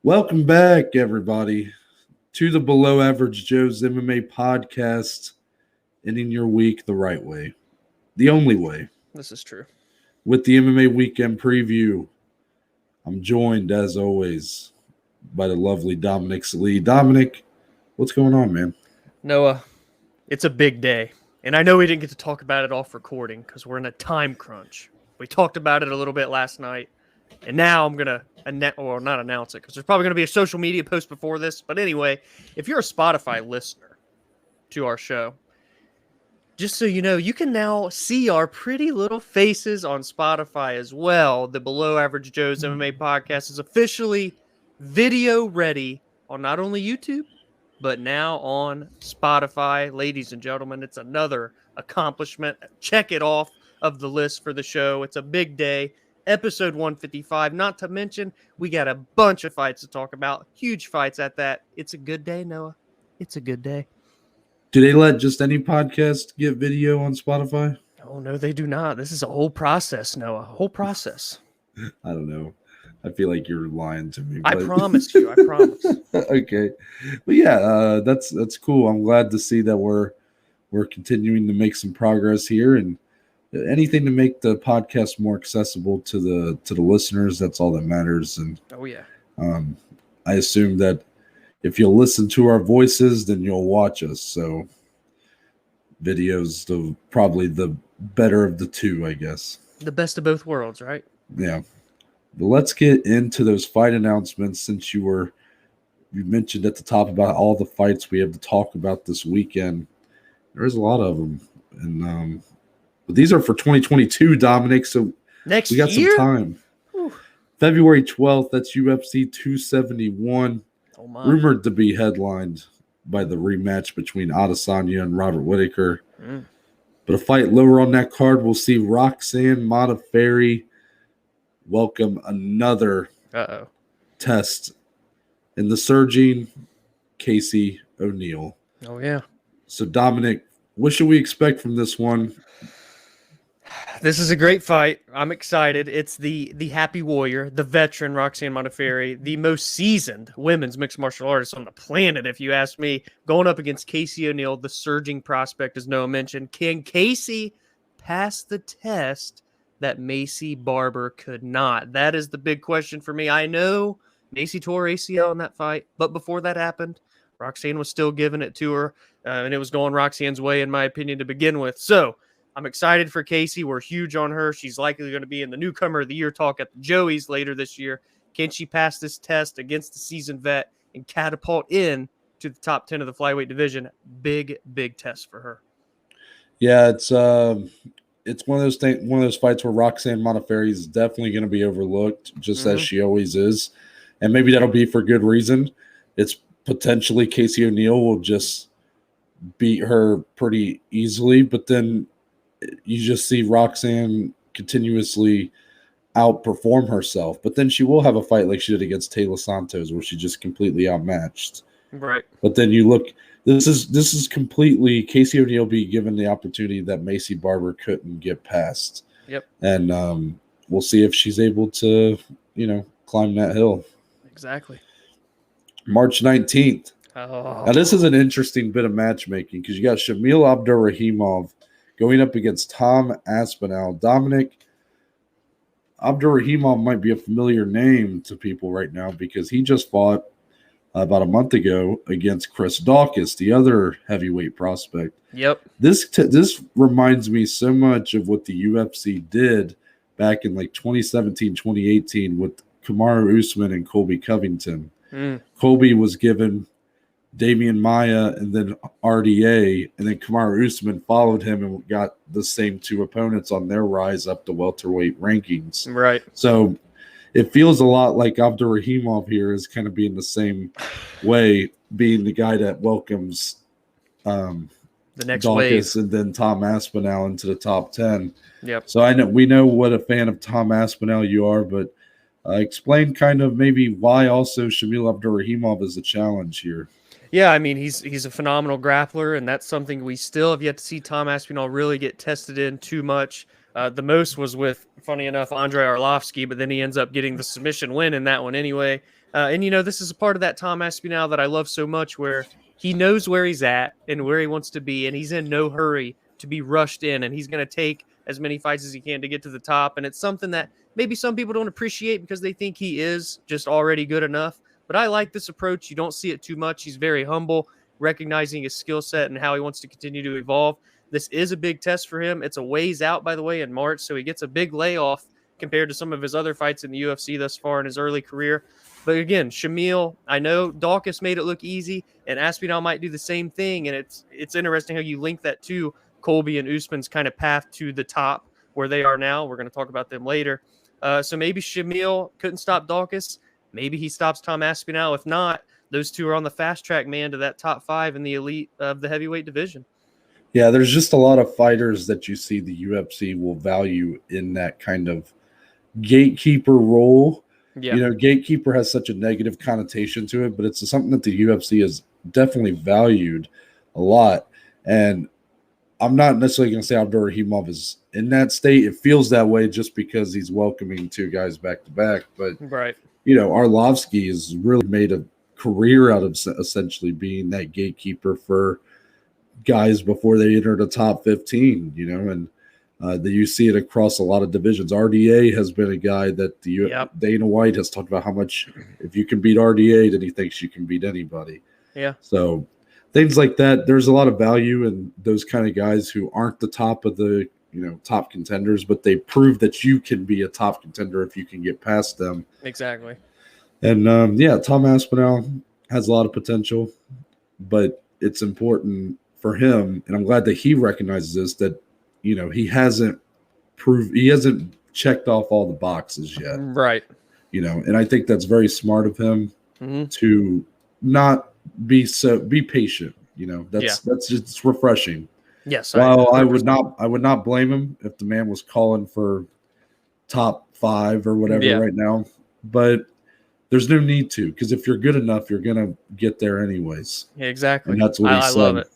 Welcome back, everybody, to the Below Average Joe's MMA podcast, ending your week the right way, the only way. This is true. With the MMA Weekend Preview, I'm joined, as always, by the lovely Dominic Salee. Dominic, what's going on, man? Noah, it's a big day, and I know we didn't get to talk about it off recording because we're in a time crunch. We talked about it a little bit last night, and now I'm going to not announce it because there's probably going to be a social media post before this. But anyway, if you're a Spotify listener to our show, just so you know, you can now see our pretty little faces on Spotify as well. The Below Average Joe's MMA podcast is officially video ready on not only YouTube, but now on Spotify. Ladies and gentlemen, it's another accomplishment. Check it off of the list for the show. It's a big day. Episode 155. Not to mention, we got a bunch of fights to talk about. Huge fights at that. It's a good day, Noah. It's a good day. Do they let just any podcast get video on Spotify? Oh, no, they do not. This is a whole process, Noah. A whole process. I don't know. I feel like you're lying to me. I promise you. I promise. Okay. But yeah, that's cool. I'm glad to see that we're continuing to make some progress here, and anything to make the podcast more accessible to the listeners, that's all that matters. And oh yeah. I assume that if you'll listen to our voices, then you'll watch us. So video's probably the better of the two, I guess. The best of both worlds, right? Yeah. But let's get into those fight announcements, since you mentioned at the top about all the fights we have to talk about this weekend. There's a lot of them. And but these are for 2022, Dominic, so next we got year? some time. Whew. February 12th, that's UFC 271. Oh my. Rumored to be headlined by the rematch between Adesanya and Robert Whittaker. But a fight lower on that card, we'll see Roxanne Modafferi welcome another test in the surging Casey O'Neill. Oh, yeah. So, Dominic, what should we expect from this one? This is a great fight. I'm excited. It's the happy warrior, the veteran Roxanne Modafferi, the most seasoned women's mixed martial artist on the planet, if you ask me, going up against Casey O'Neill, the surging prospect, as Noah mentioned. Can Casey pass the test that Macy Barber could not? That is the big question for me. I know Macy tore ACL in that fight, but before that happened, Roxanne was still giving it to her, and it was going Roxanne's way, in my opinion, to begin with. So I'm excited for Casey. We're huge on her. She's likely going to be in the Newcomer of the Year talk at the Joey's later this year. Can she pass this test against the seasoned vet and catapult in to the top 10 of the flyweight division? Big, big test for her. Yeah, it's one of those things, one of those fights where Roxanne Modafferi is definitely going to be overlooked, just as she always is, and maybe that'll be for good reason. It's potentially Casey O'Neill will just beat her pretty easily, but then you just see Roxanne continuously outperform herself. But then she will have a fight like she did against Taylor Santos, where she just completely outmatched. Right. But then you look, this is completely Casey O'Neill be given the opportunity that Macy Barber couldn't get past. Yep. And we'll see if she's able to, climb that hill. Exactly. March 19th. Oh. Now, this is an interesting bit of matchmaking because you got Shamil Abdurakhimov going up against Tom Aspinall. Dominic, Abdurakhimov might be a familiar name to people right now because he just fought about a month ago against Chris Daukaus, the other heavyweight prospect. Yep. This reminds me so much of what the UFC did back in like 2017, 2018 with Kamaru Usman and Colby Covington. Colby was given Damian Maia and then RDA, and then Kamaru Usman followed him and got the same two opponents on their rise up the welterweight rankings. Right. So it feels a lot like Abdurakhimov here is kind of being the same way, being the guy that welcomes the next Daukaus wave, and then Tom Aspinall into the top 10. Yep. So we know what a fan of Tom Aspinall you are, but explain kind of maybe why also Shamil Abdurakhimov is a challenge here. Yeah, I mean, he's a phenomenal grappler, and that's something we still have yet to see Tom Aspinall really get tested in too much. The most was with, funny enough, Andrei Arlovsky, but then he ends up getting the submission win in that one anyway. And, this is a part of that Tom Aspinall that I love so much, where he knows where he's at and where he wants to be, and he's in no hurry to be rushed in, and he's going to take as many fights as he can to get to the top. And it's something that maybe some people don't appreciate because they think he is just already good enough. But I like this approach. You don't see it too much. He's very humble, recognizing his skill set and how he wants to continue to evolve. This is a big test for him. It's a ways out, by the way, in March, so he gets a big layoff compared to some of his other fights in the UFC thus far in his early career. But again, Shamil, I know Dawkins made it look easy, and Aspinall might do the same thing. And it's interesting how you link that to Colby and Usman's kind of path to the top where they are now. We're going to talk about them later. So maybe Shamil couldn't stop Dawkins. Maybe he stops Tom Aspinall. If not, those two are on the fast track, man, to that top 5 in the elite of the heavyweight division. Yeah, there's just a lot of fighters that you see the UFC will value in that kind of gatekeeper role. Yeah. Gatekeeper has such a negative connotation to it, but it's something that the UFC has definitely valued a lot. And I'm not necessarily going to say Abdurakhimov is in that state. It feels that way just because he's welcoming 2 guys back to back. But, right. Arlovsky has really made a career out of essentially being that gatekeeper for guys before they enter the top 15, and you see it across a lot of divisions. RDA has been a guy that Dana White has talked about how much if you can beat RDA, then he thinks you can beat anybody. Yeah. So things like that, there's a lot of value in those kind of guys who aren't the top of the top contenders, but they prove that you can be a top contender if you can get past them. Exactly. And Tom Aspinall has a lot of potential, but it's important for him, and I'm glad that he recognizes this, that he hasn't checked off all the boxes yet. Right. And I think that's very smart of him to not be patient. That's just refreshing. Yes. Well, I would not blame him if the man was calling for top 5 or whatever right now, but there's no need to, because if you're good enough, you're gonna get there anyways. Yeah, exactly. And that's what he said. I love it.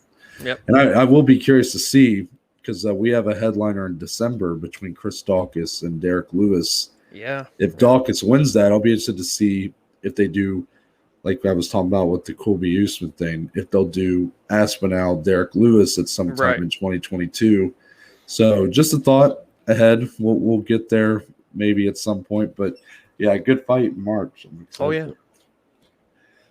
Yep. And I will be curious to see, because we have a headliner in December between Chris Dawkins and Derek Lewis. Yeah. If Dawkins wins that, I'll be interested to see if they do, like I was talking about with the Colby Usman thing, if they'll do Aspinall, Derek Lewis at some time in 2022. So just a thought ahead. We'll get there maybe at some point. But, yeah, good fight in March. Oh, yeah.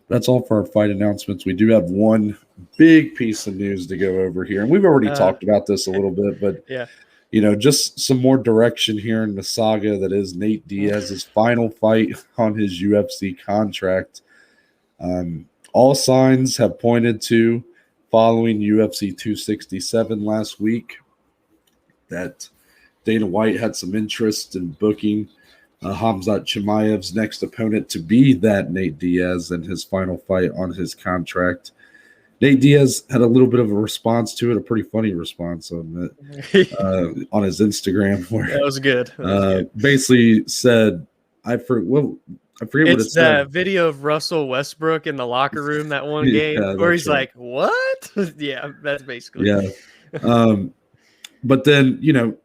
That's all for our fight announcements. We do have one big piece of news to go over here. And we've already talked about this a little bit, but, just some more direction here in the saga that is Nate Diaz's final fight on his UFC contract. All signs have pointed to, following UFC 267 last week, that Dana White had some interest in booking Khamzat Chimaev's next opponent to be that Nate Diaz in his final fight on his contract. Nate Diaz had a little bit of a response to it, a pretty funny response on it, on his Instagram. Where, that was good. Basically said, I forget what it said. That video of Russell Westbrook in the locker room that one game where he's like, what? Yeah, that's basically. Yeah. But then,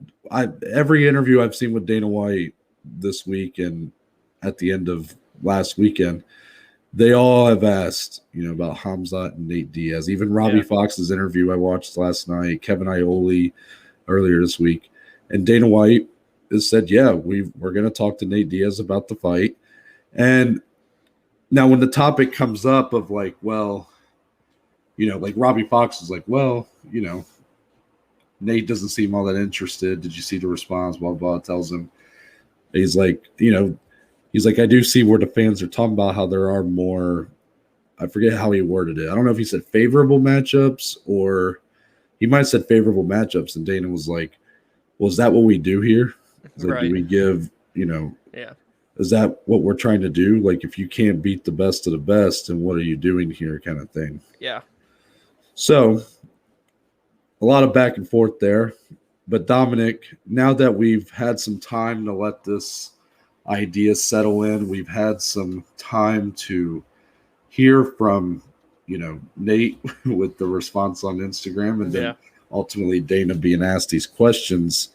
every interview I've seen with Dana White this week and at the end of last weekend, they all have asked, about Khamzat and Nate Diaz. Even Robbie Fox's interview I watched last night, Kevin Iole earlier this week. And Dana White has said, we're going to talk to Nate Diaz about the fight. And now when the topic comes up of like, well, like Robbie Fox is like, well, Nate doesn't seem all that interested. Did you see the response? Blah, blah, tells him. He's like, I do see where the fans are talking about how there are more, I forget how he worded it. I don't know if he said favorable matchups or he might have said favorable matchups. And Dana was like, well, is that what we do here? Like, do we give, is that what we're trying to do? Like, if you can't beat the best of the best, then what are you doing here kind of thing? Yeah. So a lot of back and forth there. But Dominic, now that we've had some time to let this idea settle in, we've had some time to hear from, Nate with the response on Instagram, and then ultimately Dana being asked these questions.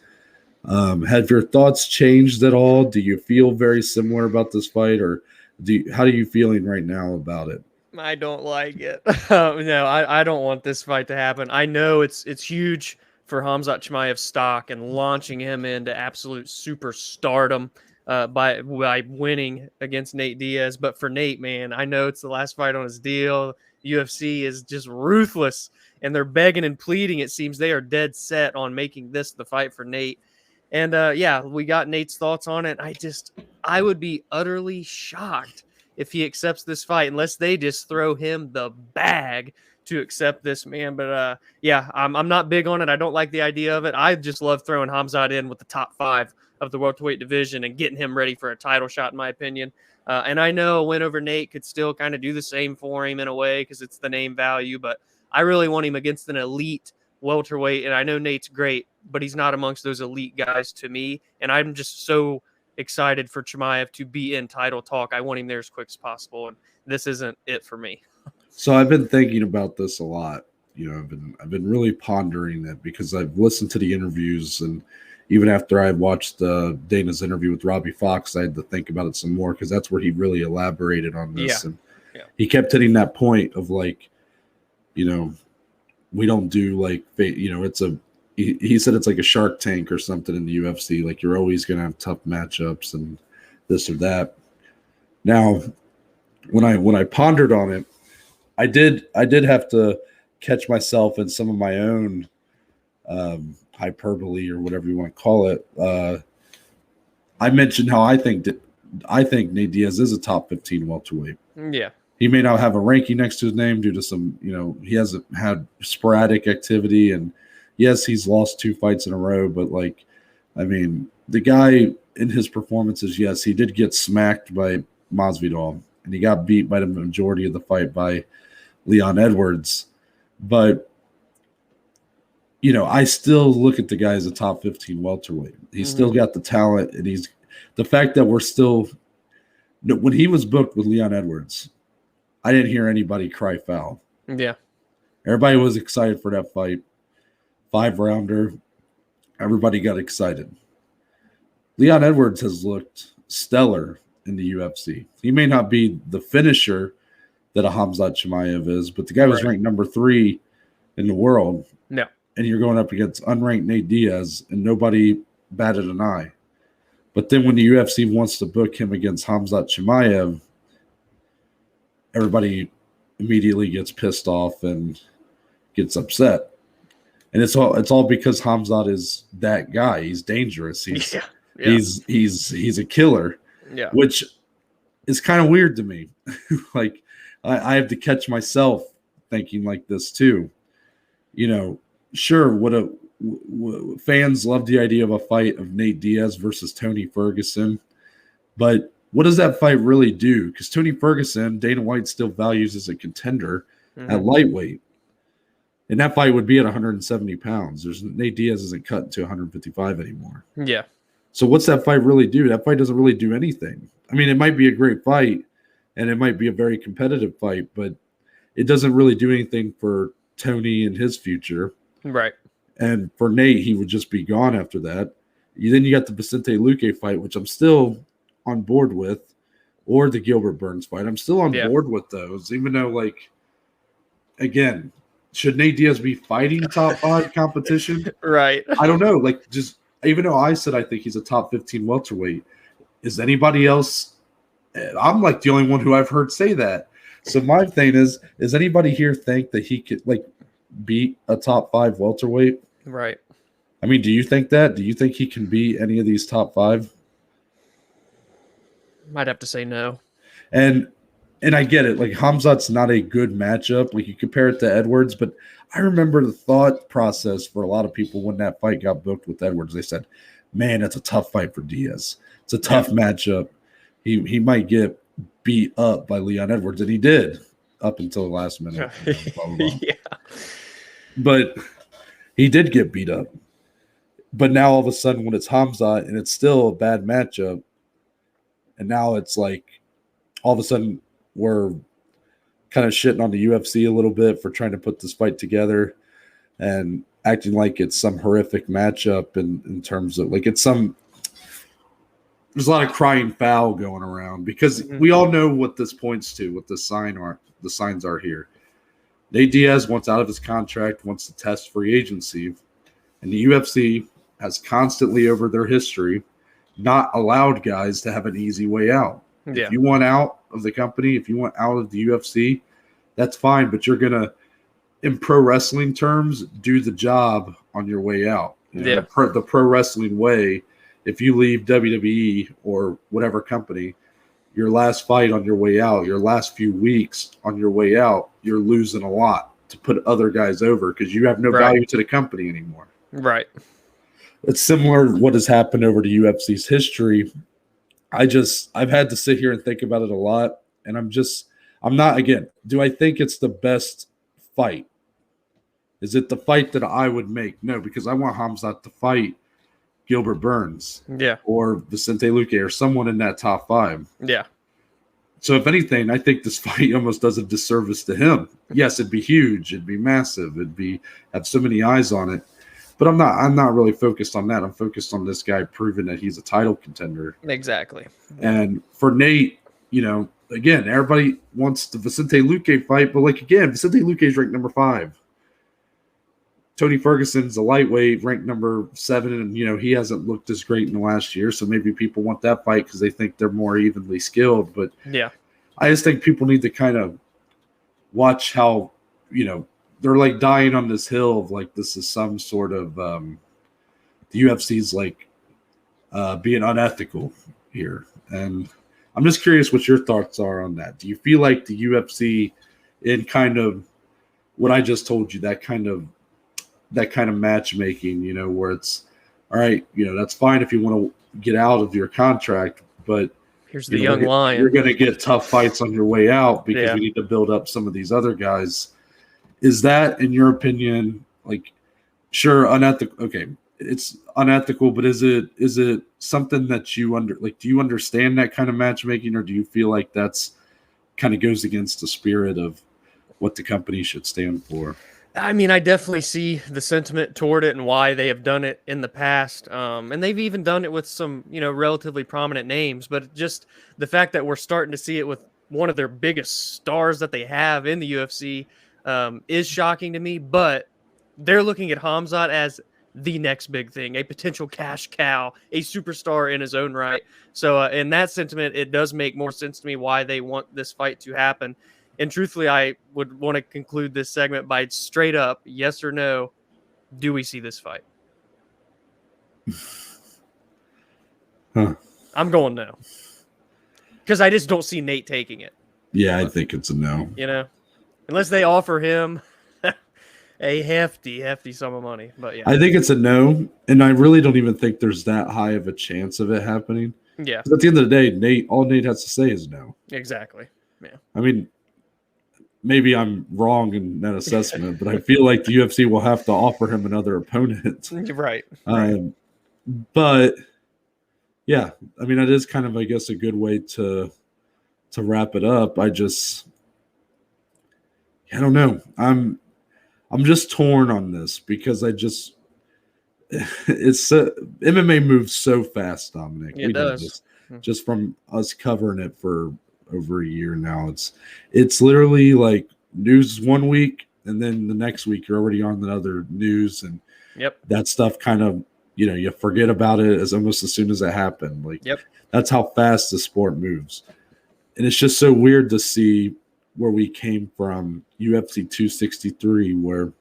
Have your thoughts changed at all? Do you feel very similar about this fight, or How are you feeling right now about it? I don't like it. No, I don't want this fight to happen. I know it's huge for Khamzat Chimaev's stock and launching him into absolute superstardom by winning against Nate Diaz. But for Nate, man, I know it's the last fight on his deal. UFC is just ruthless, and they're begging and pleading. It seems they are dead set on making this the fight for Nate. And yeah, we got Nate's thoughts on it. I would be utterly shocked if he accepts this fight, unless they just throw him the bag to accept this, man. But yeah, I'm not big on it. I don't like the idea of it. I just love throwing Khamzat in with the top 5 of the welterweight division and getting him ready for a title shot, in my opinion. And I know a win over Nate could still kind of do the same for him in a way because it's the name value, but I really want him against an elite welterweight. And I know Nate's great, but he's not amongst those elite guys to me. And I'm just so excited for Chimaev to be in title talk. I want him there as quick as possible, and this isn't it for me. So I've been thinking about this a lot. I've been really pondering it because I've listened to the interviews, and even after I watched Dana's interview with Robbie Fox, I had to think about it some more because that's where he really elaborated on this. And he kept hitting that point of like, we don't do like, it's a. He said it's like a Shark Tank or something in the UFC. Like you're always going to have tough matchups and this or that. Now, when I pondered on it, I did have to catch myself in some of my own hyperbole or whatever you want to call it. I mentioned how I think Nate Diaz is a top 15 welterweight. Yeah. He may not have a ranking next to his name due to some, he hasn't had sporadic activity, and yes, he's lost 2 fights in a row, but the guy in his performances, yes, he did get smacked by Masvidal, and he got beat by the majority of the fight by Leon Edwards. But, I still look at the guy as a top 15 welterweight. He's still got the talent, and the fact that we're still – when he was booked with Leon Edwards, I didn't hear anybody cry foul. Yeah. Everybody was excited for that fight. 5-rounder. Everybody got excited. Leon Edwards has looked stellar in the UFC. He may not be the finisher that a Khamzat Chimaev is, but the guy was ranked number 3 in the world. No. And you're going up against unranked Nate Diaz, and nobody batted an eye. But then when the UFC wants to book him against Khamzat Chimaev, everybody immediately gets pissed off and gets upset. And it's all because Khamzat is that guy. He's dangerous. He's a killer. Yeah. Which is kind of weird to me. Like I have to catch myself thinking like this too. Sure, fans love the idea of a fight of Nate Diaz versus Tony Ferguson, but what does that fight really do? Because Tony Ferguson, Dana White still values as a contender at lightweight. And that fight would be at 170 pounds. Nate Diaz isn't cut to 155 anymore. Yeah. So what's that fight really do? That fight doesn't really do anything. I mean, it might be a great fight, and it might be a very competitive fight, but it doesn't really do anything for Tony and his future. Right. And for Nate, he would just be gone after that. Then you got the Vicente Luque fight, which I'm still on board with, or the Gilbert Burns fight. I'm still on board with those, even though, again, should Nate Diaz be fighting top 5 competition? Right. I don't know. Even though I said I think he's a top 15 welterweight, is anybody else? I'm the only one who I've heard say that. So my thing is anybody here think that he could beat a top 5 welterweight? Right. I mean, do you think that? Do you think he can beat any of these top 5? Might have to say no. And I get it. Khamzat's not a good matchup. You compare it to Edwards, but I remember the thought process for a lot of people when that fight got booked with Edwards. They said, man, it's a tough fight for Diaz. It's a tough matchup. He might get beat up by Leon Edwards, and he did up until the last minute. Blah, blah, blah. Yeah. But he did get beat up. But now all of a sudden when it's Khamzat and it's still a bad matchup, and now it's all of a sudden we're kind of shitting on the UFC a little bit for trying to put this fight together and acting like it's some horrific matchup in terms of it's some there's a lot of crying foul going around because we all know what this points to, what the signs are here. Nate Diaz wants out of his contract, wants to test free agency, and the UFC has constantly over their history not allowed guys to have an easy way out. Yeah. If you want out of the company, if you want out of the UFC, that's fine, but you're going to, in pro wrestling terms, do the job on your way out. You know, the pro wrestling way, if you leave WWE or whatever company, your last fight on your way out, your last few weeks on your way out, you're losing a lot to put other guys over because you have no value to the company anymore. Right. It's similar to what has happened over the UFC's history. I've had to sit here and think about it a lot, and I'm not, again, do I think it's the best fight? Is it the fight that I would make? No, because I want Khamzat to fight Gilbert Burns or Vicente Luque or someone in that top 5. Yeah. So if anything, I think this fight almost does a disservice to him. Yes, it'd be huge. It'd be massive. Have so many eyes on it. But I'm not really focused on that. I'm focused on this guy proving that he's a title contender. Exactly. And for Nate, again, everybody wants the Vicente Luque fight, but Vicente Luque is ranked number 5. Tony Ferguson's a lightweight, ranked number 7, and he hasn't looked as great in the last year. So maybe people want that fight because they think they're more evenly skilled. But I just think people need to kind of watch how they're like dying on this hill of like this is some sort of the UFC's like being unethical here. And I'm just curious what your thoughts are on that. Do you feel like the UFC in kind of what I just told you, that kind of matchmaking, where it's all right, that's fine if you want to get out of your contract, but here's the young lion. You're going to get tough fights on your way out because we need to build up some of these other guys. Is that, in your opinion, like, sure, unethical? Okay, it's unethical, but is it something that do you understand that kind of matchmaking, or do you feel like that's kind of goes against the spirit of what the company should stand for? I mean, I definitely see the sentiment toward it and why they have done it in the past. And they've even done it with some, relatively prominent names. But just the fact that we're starting to see it with one of their biggest stars that they have in the UFC is shocking to me. But they're looking at Khamzat as the next big thing, a potential cash cow, a superstar in his own right. So in that sentiment, it does make more sense to me why they want this fight to happen. And truthfully, I would want to conclude this segment by straight up, yes or no, do we see this fight? I'm going no. Because I just don't see Nate taking it. Yeah, I think it's a no. Unless they offer him a hefty sum of money. But yeah. I think it's a no, and I really don't even think there's that high of a chance of it happening. Yeah. At the end of the day, all Nate has to say is no. Exactly. Yeah. I mean, maybe I'm wrong in that assessment, but I feel like the UFC will have to offer him another opponent. Right. But yeah, I mean, it is kind of, I guess, a good way to wrap it up. I don't know. I'm just torn on this because MMA moves so fast, Dominic. It does. Just from us covering it for over a year now. It's literally like news one week, and then the next week you're already on the other news, and that stuff kind of, you forget about it as soon as it happened. Like, that's how fast the sport moves. And it's just so weird to see where we came from, UFC 263, where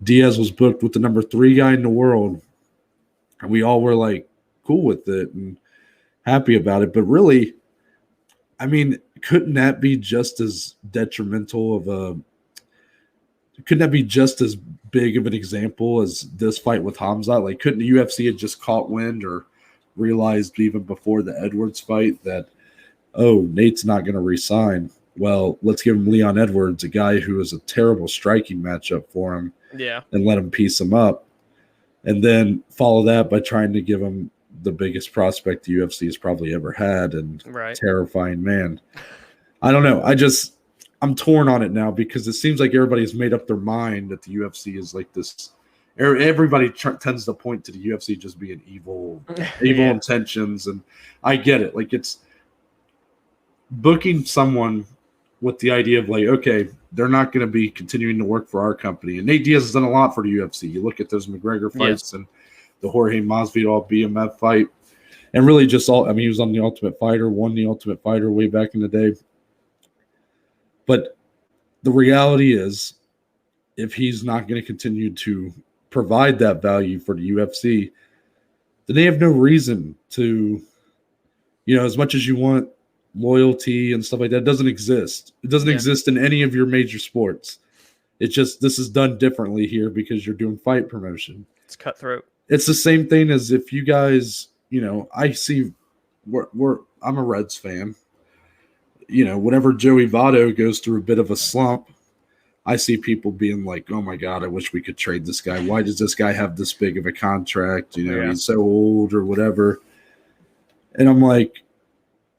Diaz was booked with the number 3 guy in the world, and we all were like cool with it and happy about it. But really, I mean, couldn't that be just as detrimental couldn't that be just as big of an example as this fight with Khamzat? Like, couldn't the UFC have just caught wind or realized even before the Edwards fight that, oh, Nate's not going to resign? Well, let's give him Leon Edwards, a guy who is a terrible striking matchup for him, and let him piece him up. And then follow that by trying to give him the biggest prospect the UFC has probably ever had, and terrifying man. I don't know. I'm torn on it now because it seems like everybody's made up their mind that the UFC is like this everybody tends to point to the UFC just being evil intentions, and I get it. Like, it's booking someone with the idea of like, okay, they're not going to be continuing to work for our company. And Nate Diaz has done a lot for the UFC. You look at those McGregor fights and the Jorge Masvidal BMF fight, and really just all. I mean, he was on The Ultimate Fighter, won The Ultimate Fighter way back in the day. But the reality is, if he's not going to continue to provide that value for the UFC, then they have no reason to, as much as you want loyalty and stuff like that, doesn't exist. It doesn't exist in any of your major sports. It's just, this is done differently here because you're doing fight promotion. It's cutthroat. It's the same thing as if you guys, I see, I'm a Reds fan. Whenever Joey Votto goes through a bit of a slump, I see people being like, oh my God, I wish we could trade this guy. Why does this guy have this big of a contract? He's so old or whatever. And I'm like,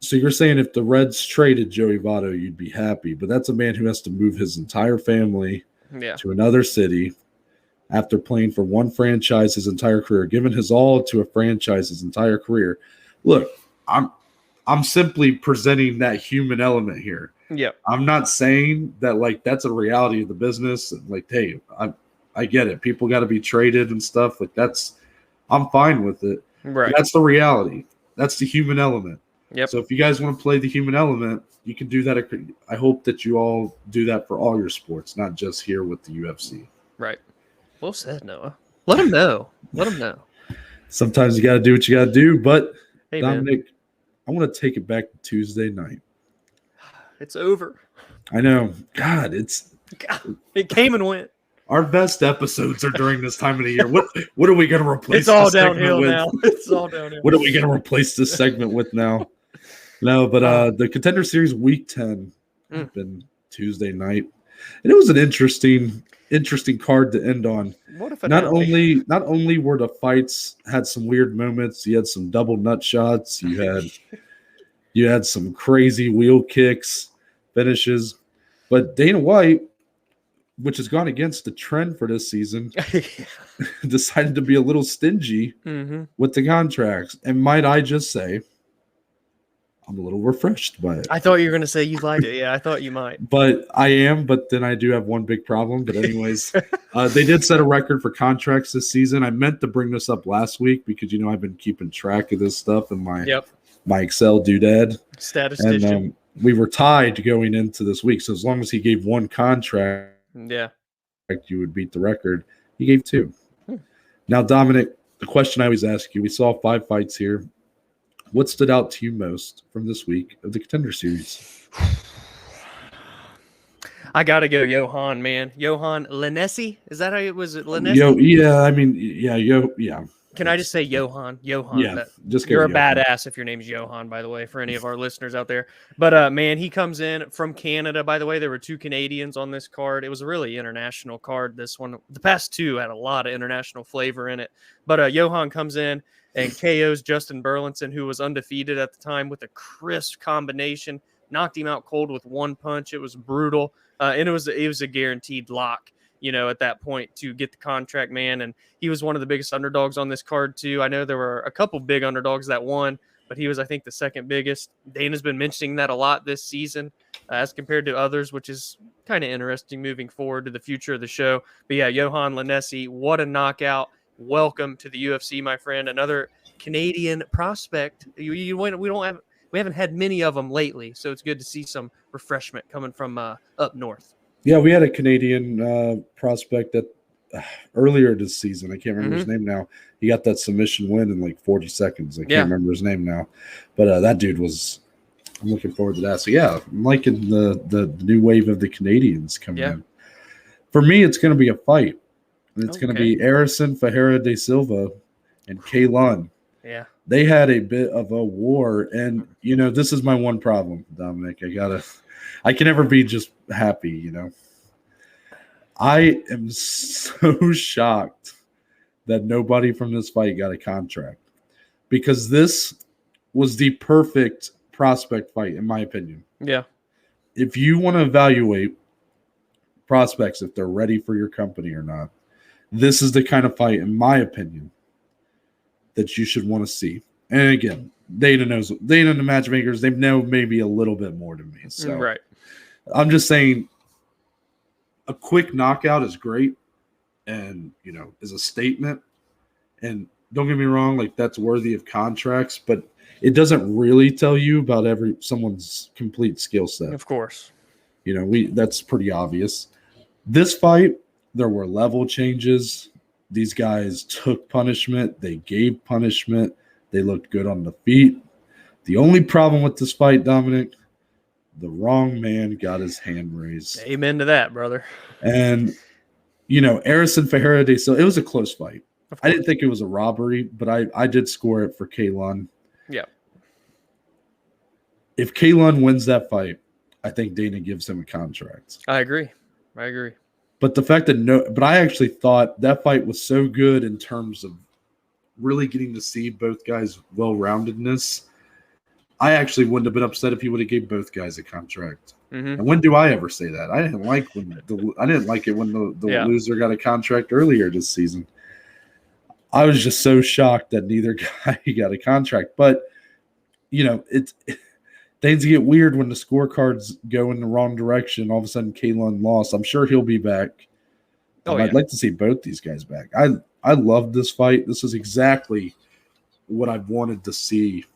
so you're saying if the Reds traded Joey Votto, you'd be happy. But that's a man who has to move his entire family to another city after playing for one franchise his entire career, giving his all to a franchise his entire career. Look, I'm simply presenting that human element here. Yeah. I'm not saying that like that's a reality of the business. Like, hey, I get it. People got to be traded and stuff. Like I'm fine with it. Right. That's the reality. That's the human element. Yep. So if you guys want to play the human element, you can do that. I hope that you all do that for all your sports, not just here with the UFC. Right. Well said, Noah. Let him know. Let him know. Sometimes you got to do what you got to do. But hey, Dominic, man. I want to take it back to Tuesday night. It's over. I know. God, it came and went. Our best episodes are during this time of the year. What are we going to replace? It's all downhill now. It's all downhill. What are we going to replace this segment with now? No, but the Contender Series Week 10 happened Tuesday night, and it was an interesting card to end on. What if not only were the fights had some weird moments, you had some double nut shots, you had some crazy wheel kicks, finishes, but Dana White, which has gone against the trend for this season, decided to be a little stingy with the contracts. And might I just say, I'm a little refreshed by it. I thought you were going to say you liked it. Yeah, I thought you might. But I am, but then I do have one big problem. But anyways, they did set a record for contracts this season. I meant to bring this up last week because, I've been keeping track of this stuff in my Excel doodad. Statistician. And we were tied going into this week. So as long as he gave one contract, you would beat the record. He gave 2. Now, Dominic, the question I always ask you, we saw 5 fights here. What stood out to you most from this week of the Contender Series? I got to go Yohan, man. Yohan Lainesse? Is that how it was? Lainesse? Yeah. Can I just say Yohan? Yohan. Yeah, you're a badass if your name's Yohan, by the way, for any of our listeners out there. But, man, he comes in from Canada. By the way, there were 2 Canadians on this card. It was a really international card, this one. The past 2 had a lot of international flavor in it. But Yohan comes in and KOs Justin Burlinson, who was undefeated at the time, with a crisp combination. Knocked him out cold with 1 punch. It was brutal. And it was a guaranteed lock, at that point to get the contract, man. And he was one of the biggest underdogs on this card, too. I know there were a couple big underdogs that won, but he was, I think, the second biggest. Dana's been mentioning that a lot this season as compared to others, which is kind of interesting moving forward to the future of the show. But, yeah, Yohan Lainesse, what a knockout. Welcome to the UFC, my friend. Another Canadian prospect. We haven't had many of them lately, so it's good to see some refreshment coming from up north. Yeah, we had a Canadian prospect that earlier this season. I can't remember his name now. He got that submission win in like 40 seconds. I can't remember his name now. But that dude was – I'm looking forward to that. So, yeah, I'm liking the new wave of the Canadians coming in. For me, it's going to be a fight. And it's going to be Erisson, Ferreira de Silva, and Kaylon. Yeah. They had a bit of a war. And, this is my one problem, Dominic. I can never be just happy, I am so shocked that nobody from this fight got a contract, because this was the perfect prospect fight, in my opinion. Yeah. If you want to evaluate prospects, if they're ready for your company or not, this is the kind of fight, in my opinion, that you should want to see. And again, Dana and the matchmakers, they know maybe a little bit more than me. So Right. I'm just saying a quick knockout is great and, is a statement. And don't get me wrong, like that's worthy of contracts, but it doesn't really tell you about someone's complete skill set. Of course. That's pretty obvious. This fight, there were level changes. These guys took punishment. They gave punishment. They looked good on the feet. The only problem with this fight, Dominic, the wrong man got his hand raised. Amen to that, brother. And, Erisson, Ferreira, so it was a close fight. I didn't think it was a robbery, but I did score it for Kalon. Yeah. If Kalon wins that fight, I think Dana gives him a contract. I agree. But the fact that I actually thought that fight was so good in terms of really getting to see both guys' well-roundedness. I actually wouldn't have been upset if he would have gave both guys a contract. Mm-hmm. And when do I ever say that? I didn't like it when the loser got a contract earlier this season. I was just so shocked that neither guy got a contract. But things get weird when the scorecards go in the wrong direction. All of a sudden, Kalon lost. I'm sure he'll be back. I'd like to see both these guys back. I love this fight. This is exactly what I've wanted to see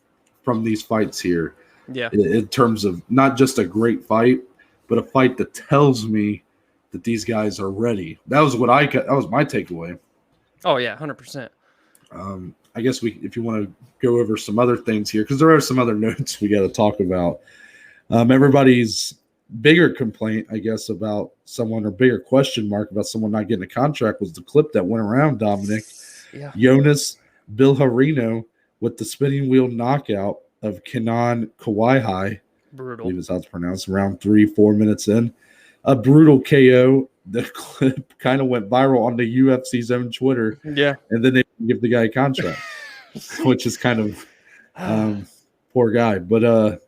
from these fights here. Yeah. In terms of not just a great fight, but a fight that tells me that these guys are ready. That was my takeaway. Oh yeah, 100%. I guess if you want to go over some other things here, because there are some other notes we got to talk about. Everybody's bigger complaint, I guess, about someone or bigger question mark about someone not getting a contract was the clip that went around, Dominic. Yeah. Jonas Bilharino with the spinning wheel knockout of Kenan Kawaihi. Brutal. I believe is how it's pronounced. Around 3-4 minutes in. A brutal KO. The clip kind of went viral on the UFC's own Twitter. Yeah. And then they give the guy a contract, which is kind of poor guy. But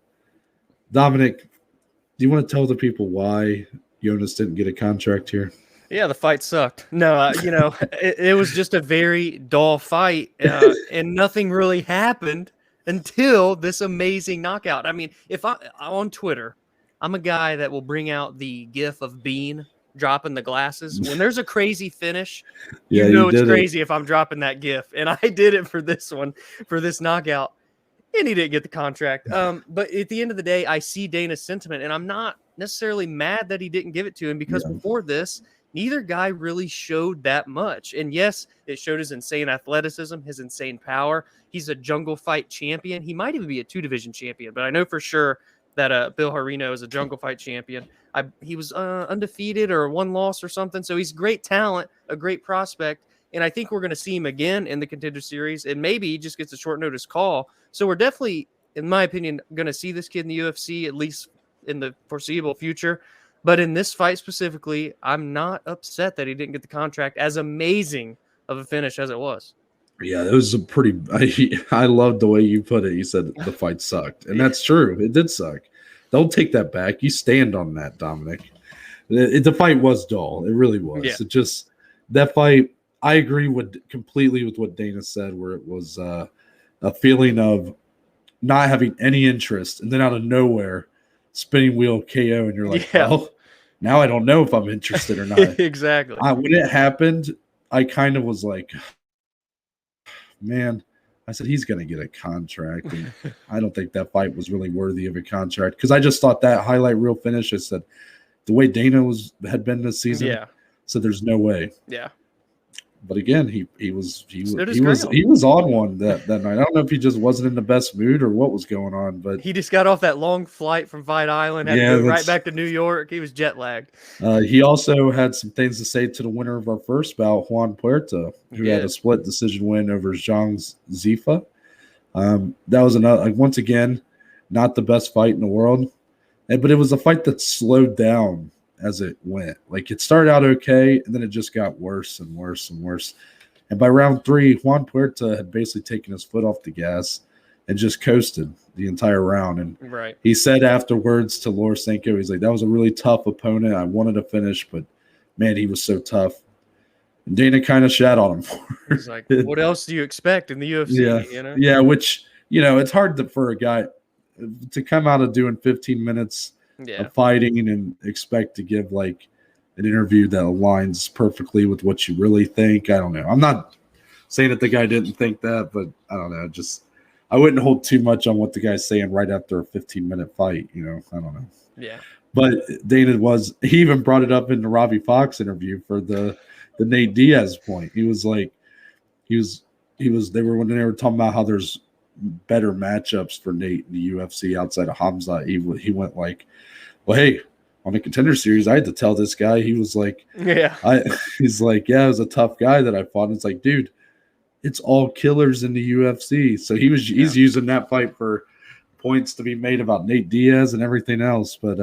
Dominic, do you want to tell the people why Jonas didn't get a contract here? Yeah, the fight sucked. No, it was just a very dull fight, and nothing really happened until this amazing knockout. I mean, if I'm on Twitter, I'm a guy that will bring out the gif of Bean dropping the glasses. When there's a crazy finish, it's crazy if I'm dropping that gif. And I did it for this one, for this knockout. And he didn't get the contract. But at the end of the day, I see Dana's sentiment, and I'm not necessarily mad that he didn't give it to him because before this, neither guy really showed that much. And yes, it showed his insane athleticism, his insane power. He's a jungle fight champion. He might even be a 2-division champion, but I know for sure that Bill Harino is a jungle fight champion. He was undefeated or 1 loss or something. So he's great talent, a great prospect. And I think we're going to see him again in the Contender Series. And maybe he just gets a short notice call. So we're definitely, in my opinion, going to see this kid in the UFC, at least in the foreseeable future. But in this fight specifically, I'm not upset that he didn't get the contract, as amazing of a finish as it was. Yeah, it was a pretty – I loved the way you put it. You said the fight sucked. And that's true. It did suck. Don't take that back. You stand on that, Dominic. The fight was dull. It really was. Yeah. It just – that fight – I agree completely with what Dana said, where it was a feeling of not having any interest, and then out of nowhere, spinning wheel KO, and you're like, well, now I don't know if I'm interested or not. Exactly. When it happened, I kind of was like, man, I said, he's going to get a contract. And I don't think that fight was really worthy of a contract because I just thought that highlight reel finish, I said, the way Dana had been this season, so there's no way. Yeah. But again, he was on one that night. I don't know if he just wasn't in the best mood or what was going on, but he just got off that long flight from Fight Island, had to go right back to New York. He was jet lagged. He also had some things to say to the winner of our first bout, Juan Puerta, who had a split decision win over Zhang Zifa. That was another, once again, not the best fight in the world, but it was a fight that slowed down as it went. Like, it started out okay, and then it just got worse and worse and worse. And by round 3, Juan Puerta had basically taken his foot off the gas and just coasted the entire round. And he said afterwards to Lorsenko, he's like, that was a really tough opponent. I wanted to finish, but, man, he was so tough. Dana kind of shat on him for it. He's like, what else do you expect in the UFC? Yeah, You know? yeah. Which it's hard for a guy to come out of doing 15 minutes of fighting and expect to give like an interview that aligns perfectly with what you really think. I don't know. I'm not saying that the guy didn't think that, but I don't know. I wouldn't hold too much on what the guy's saying right after a 15-minute fight. I don't know. Yeah. But Dana he even brought it up in the Robbie Fox interview for the Nate Diaz point. He was like, they were talking about how there's better matchups for Nate in the UFC outside of Khamzat. He went like, well, hey, on the Contender Series, I had to tell this guy. He was like, he's like, yeah, it was a tough guy that I fought. And it's like, dude, it's all killers in the UFC. So he's using that fight for points to be made about Nate Diaz and everything else. But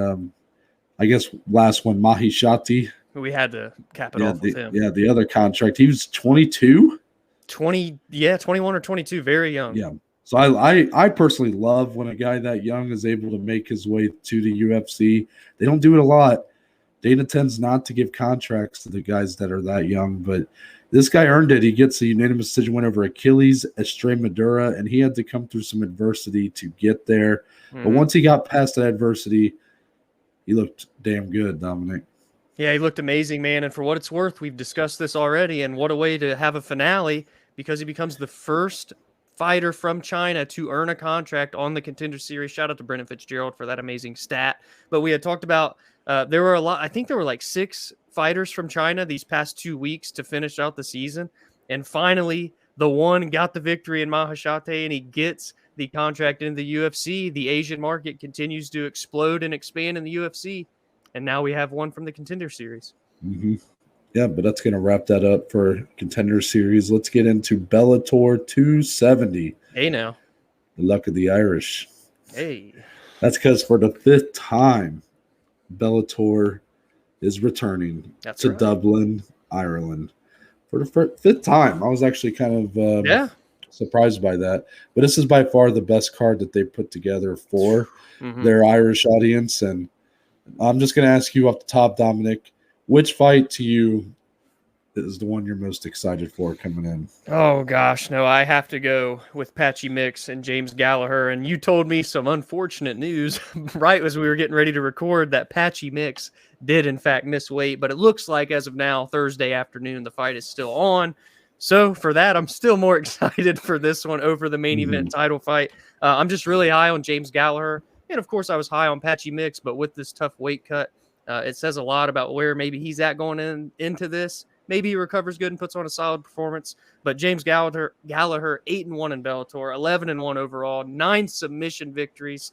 I guess last one, Maheshate. We had to cap it off with him. Yeah, the other contract. He was 22? 21 or 22, very young. Yeah. So I personally love when a guy that young is able to make his way to the UFC. They don't do it a lot. Dana tends not to give contracts to the guys that are that young, but this guy earned it. He gets a unanimous decision win over Achilles, Estremadura, and he had to come through some adversity to get there. Mm-hmm. But once he got past that adversity, he looked damn good, Dominic. Yeah, he looked amazing, man. And for what it's worth, we've discussed this already, and what a way to have a finale, because he becomes the first fighter from China to earn a contract on the Contender Series. Shout out to Brendan Fitzgerald for that amazing stat. But we had talked about there were a lot. I think there were like 6 fighters from China these past 2 weeks to finish out the season. And finally, the one got the victory in Maheshate, and he gets the contract in the UFC. The Asian market continues to explode and expand in the UFC. And now we have one from the Contender Series. Mm-hmm. Yeah, but that's going to wrap that up for Contender Series. Let's get into Bellator 270. Hey, now. The luck of the Irish. Hey. That's because for the 5th time, Bellator is returning to Dublin, Ireland. For the 5th time. I was actually kind of surprised by that. But this is by far the best card that they put together for their Irish audience. And I'm just going to ask you off the top, Dominic, which fight to you is the one you're most excited for coming in? Oh, gosh. No, I have to go with Patchy Mix and James Gallagher. And you told me some unfortunate news right as we were getting ready to record that Patchy Mix did, in fact, miss weight. But it looks like as of now, Thursday afternoon, the fight is still on. So for that, I'm still more excited for this one over the main event title fight. I'm just really high on James Gallagher. And, of course, I was high on Patchy Mix. But with this tough weight cut, it says a lot about where maybe he's at going into this. Maybe he recovers good and puts on a solid performance. But James Gallagher 8-1 in Bellator, 11-1 overall, 9 submission victories.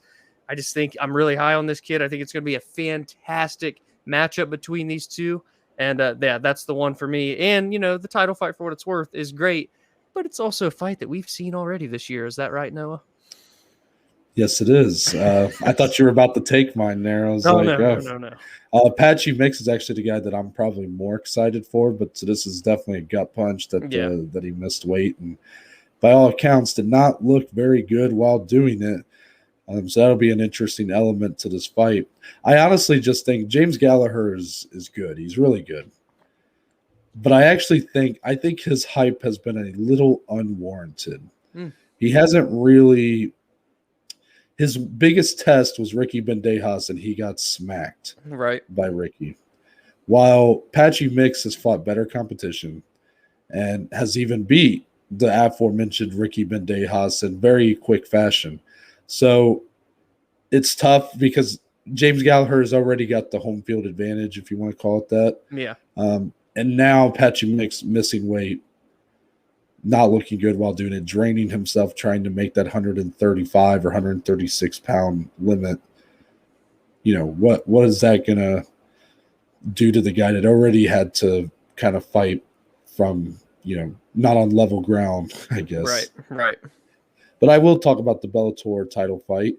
I just think I'm really high on this kid. I think it's going to be a fantastic matchup between these two. And that's the one for me. And, the title fight, for what it's worth, is great. But it's also a fight that we've seen already this year. Is that right, Noah? Yes, it is. I thought you were about to take mine there. I was No. Patchy Mix is actually the guy that I'm probably more excited for, but so this is definitely a gut punch that he missed weight and by all accounts did not look very good while doing it. So that'll be an interesting element to this fight. I honestly just think James Gallagher is good. He's really good. But I think his hype has been a little unwarranted. He hasn't really. His biggest test was Ricky Bandejas, and he got smacked by Ricky. While Patchy Mix has fought better competition and has even beat the aforementioned Ricky Bandejas in very quick fashion. So it's tough because James Gallagher has already got the home field advantage, if you want to call it that. Yeah. And now Patchy Mix missing weight, not looking good while doing it, draining himself trying to make that 135 or 136 pound limit. What is that going to do to the guy that already had to kind of fight from, not on level ground, I guess. Right. But I will talk about the Bellator title fight.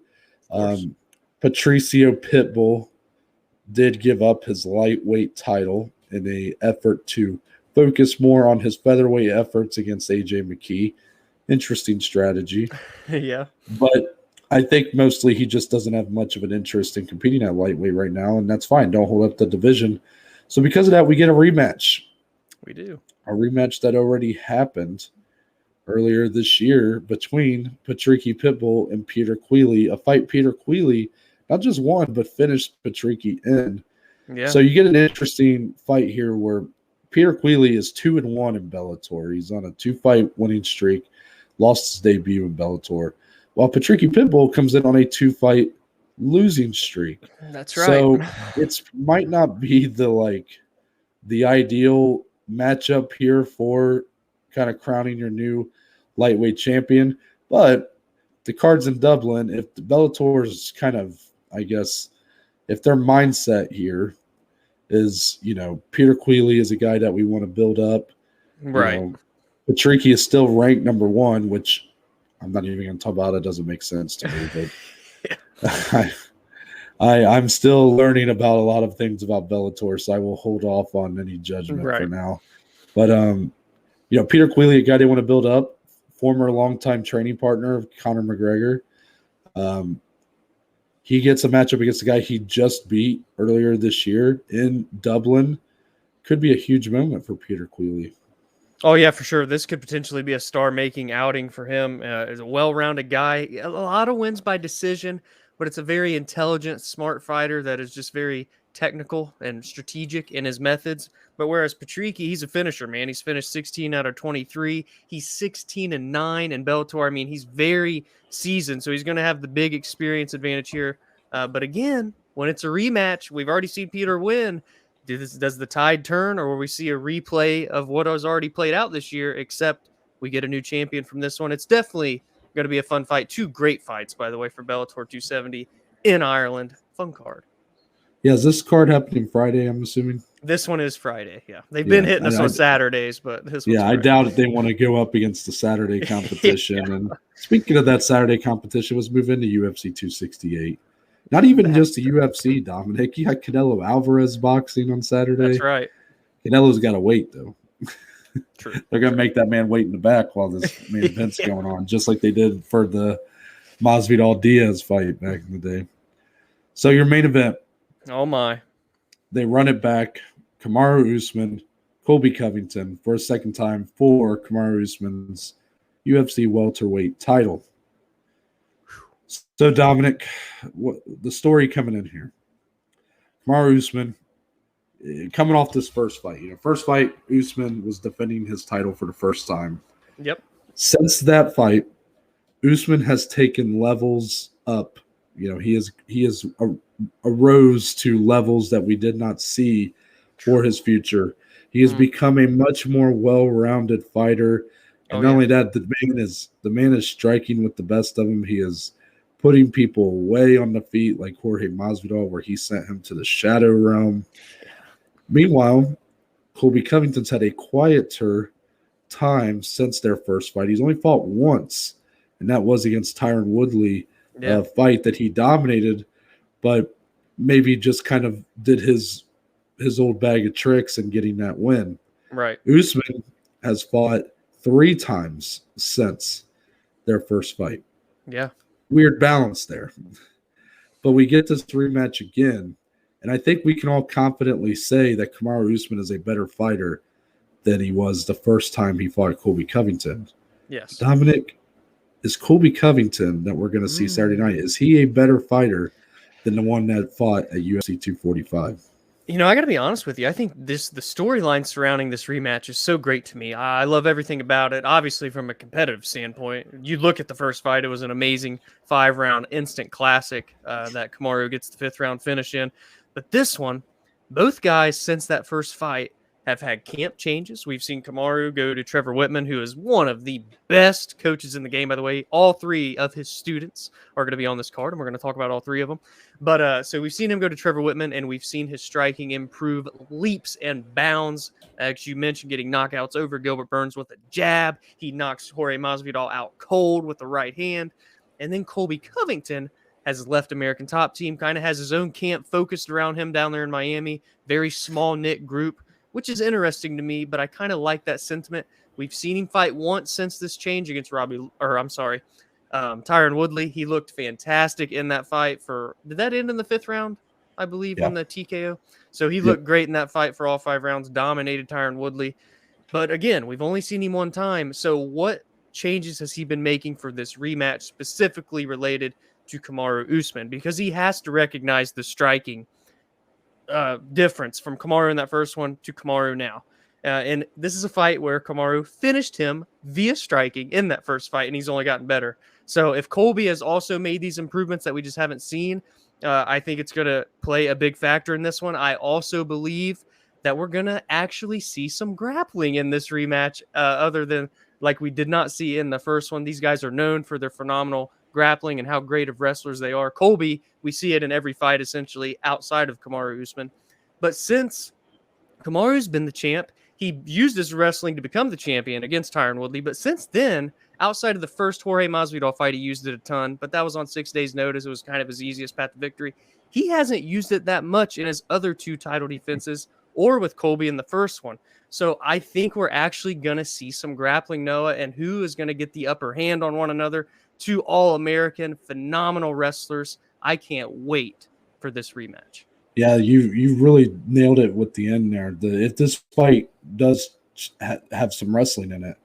Patricio Pitbull did give up his lightweight title in an effort to focus more on his featherweight efforts against AJ McKee. Interesting strategy. Yeah. But I think mostly he just doesn't have much of an interest in competing at lightweight right now, and that's fine. Don't hold up the division. So because of that, we get a rematch. We do. a rematch that already happened earlier this year between Patricky Pitbull and Peter Queally, a fight Peter Queally not just won, but finished Patricky in. Yeah. So you get an interesting fight here where Peter Queally is 2-1 in Bellator. He's on a 2-fight winning streak, lost his debut in Bellator, while Patricky Pitbull comes in on a 2-fight losing streak. That's right. So it might not be the ideal matchup here for kind of crowning your new lightweight champion, but the card's in Dublin. If the Bellator's kind of, I guess, if their mindset here is, Peter Queally is a guy that we want to build up. Right. Patricky is still ranked number 1, which I'm not even going to talk about. It doesn't make sense to me, but I'm still learning about a lot of things about Bellator, so I will hold off on any judgment for now. But Peter Queally, a guy they want to build up, former longtime training partner of Conor McGregor. He gets a matchup against the guy he just beat earlier this year in Dublin. Could be a huge moment for Peter Queally. Oh, yeah, for sure. This could potentially be a star-making outing for him. He's a well-rounded guy. A lot of wins by decision, but it's a very intelligent, smart fighter that is just very technical and strategic in his methods. But whereas Patricky, he's a finisher, man. He's finished 16 out of 23. He's 16-9 in Bellator. I mean, he's very seasoned, so he's going to have the big experience advantage here. But again, when it's a rematch, we've already seen Peter win. Does the tide turn, or will we see a replay of what has already played out this year, except we get a new champion from this one? It's definitely going to be a fun fight. 2 great fights, by the way, for Bellator 270 in Ireland. Fun card. Yeah, is this card happening Friday, I'm assuming? This one is Friday, yeah. They've been hitting us on Saturdays, but this one's I doubt they want to go up against the Saturday competition. Yeah. And speaking of that Saturday competition, let's move into UFC 268. Not even just the UFC, Dominic. You got Canelo Alvarez boxing on Saturday. That's right. Canelo's got to wait, though. True. They're going to make that man wait in the back while this main event's going on, just like they did for the Masvidal Diaz fight back in the day. So your main event. Oh, my. They run it back. Kamaru Usman, Colby Covington for a second time for Kamaru Usman's UFC welterweight title. So, Dominic, the story coming in here. Kamaru Usman, coming off this first fight. First fight, Usman was defending his title for the first time. Yep. Since that fight, Usman has taken levels up. He has arose to levels that we did not see for his future. He has become a much more well-rounded fighter. And not only that, the man is striking with the best of them. He is putting people way on the feet like Jorge Masvidal, where he sent him to the shadow realm. Meanwhile, Colby Covington's had a quieter time since their first fight. He's only fought once, and that was against Tyron Woodley, a fight that he dominated, but maybe just kind of did his old bag of tricks in getting that win. Right. Usman has fought 3 times since their first fight. Yeah. Weird balance there. But we get this rematch again, and I think we can all confidently say that Kamaru Usman is a better fighter than he was the first time he fought Colby Covington. Yes. Dominic, is Colby Covington that we're going to see Saturday night, is he a better fighter than the one that fought at UFC 245? I got to be honest with you. I think the storyline surrounding this rematch is so great to me. I love everything about it. Obviously, from a competitive standpoint, you look at the first fight, it was an amazing 5-round instant classic that Kamaru gets the 5th round finish in. But this one, both guys since that first fight have had camp changes. We've seen Kamaru go to Trevor Whitman, who is one of the best coaches in the game, by the way. All 3 of his students are going to be on this card, and we're going to talk about all 3 of them. But so we've seen him go to Trevor Whitman, and we've seen his striking improve leaps and bounds. As you mentioned, getting knockouts over Gilbert Burns with a jab. He knocks Jorge Masvidal out cold with the right hand. And then Colby Covington has left American Top Team, kind of has his own camp focused around him down there in Miami. Very small-knit group, which is interesting to me, but I kind of like that sentiment. We've seen him fight once since this change against Tyron Woodley. He looked fantastic in that fight. Did that end in the 5th round? I believe, on the TKO. So he looked great in that fight for all 5 rounds, dominated Tyron Woodley. But again, we've only seen him one time. So what changes has he been making for this rematch specifically related to Kamaru Usman? Because he has to recognize the striking difference from Kamaru in that first one to Kamaru now. And this is a fight where Kamaru finished him via striking in that first fight, and he's only gotten better. So if Colby has also made these improvements that we just haven't seen, I think it's going to play a big factor in this one. I also believe that we're going to actually see some grappling in this rematch, other than like we did not see in the first one. These guys are known for their phenomenal grappling and how great of wrestlers they are. Colby, we see it in every fight essentially outside of Kamaru Usman. But since Kamaru's been the champ, he used his wrestling to become the champion against Tyron Woodley. But since then, outside of the first Jorge Masvidal fight, he used it a ton, but that was on 6 days' notice. It was kind of his easiest path to victory. He hasn't used it that much in his other 2 title defenses or with Colby in the first one. So I think we're actually going to see some grappling, Noah, and who is going to get the upper hand on one another. 2 All-American, phenomenal wrestlers. I can't wait for this rematch. Yeah, you really nailed it with the end there. If this fight does have some wrestling in it,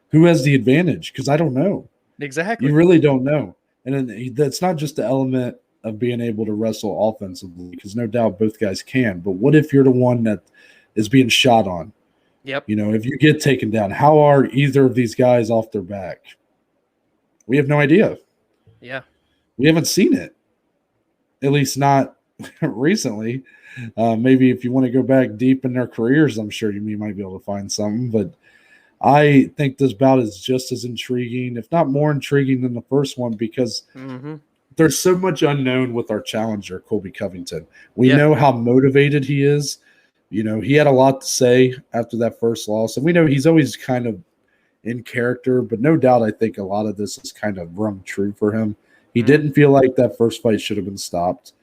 who has the advantage? Because I don't know. Exactly. You really don't know. And then that's not just the element of being able to wrestle offensively, because no doubt both guys can. But what if you're the one that is being shot on? Yep. You know, if you get taken down, how are either of these guys off their back? We have no idea. Yeah. We haven't seen it, at least not recently. Maybe if you want to go back deep in their careers, I'm sure you might be able to find something. But I think this bout is just as intriguing, if not more intriguing than the first one, because there's so much unknown with our challenger, Colby Covington. We know how motivated he is. You know, he had a lot to say after that first loss, and we know he's always kind of in character, but no doubt I think a lot of this is kind of rung true for him. He didn't feel like that first fight should have been stopped.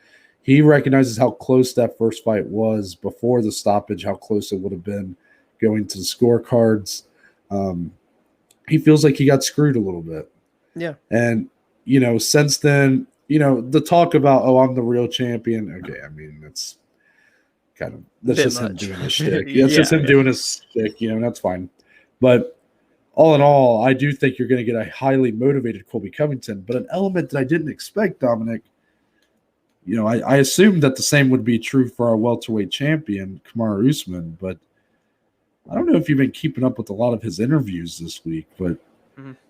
He recognizes how close that first fight was before the stoppage, how close it would have been going to the scorecards. He feels like he got screwed a little bit. Yeah. And, you know, since then, you know, the talk about, oh, I'm the real champion. Okay, I mean, that's kind of, that's just him doing his shtick. It's just him doing his shtick, you know, that's fine. But all in all, I do think you're going to get a highly motivated Colby Covington. But an element that I didn't expect, Dominic, you know, I assumed that the same would be true for our welterweight champion, Kamaru Usman, but I don't know if you've been keeping up with a lot of his interviews this week, but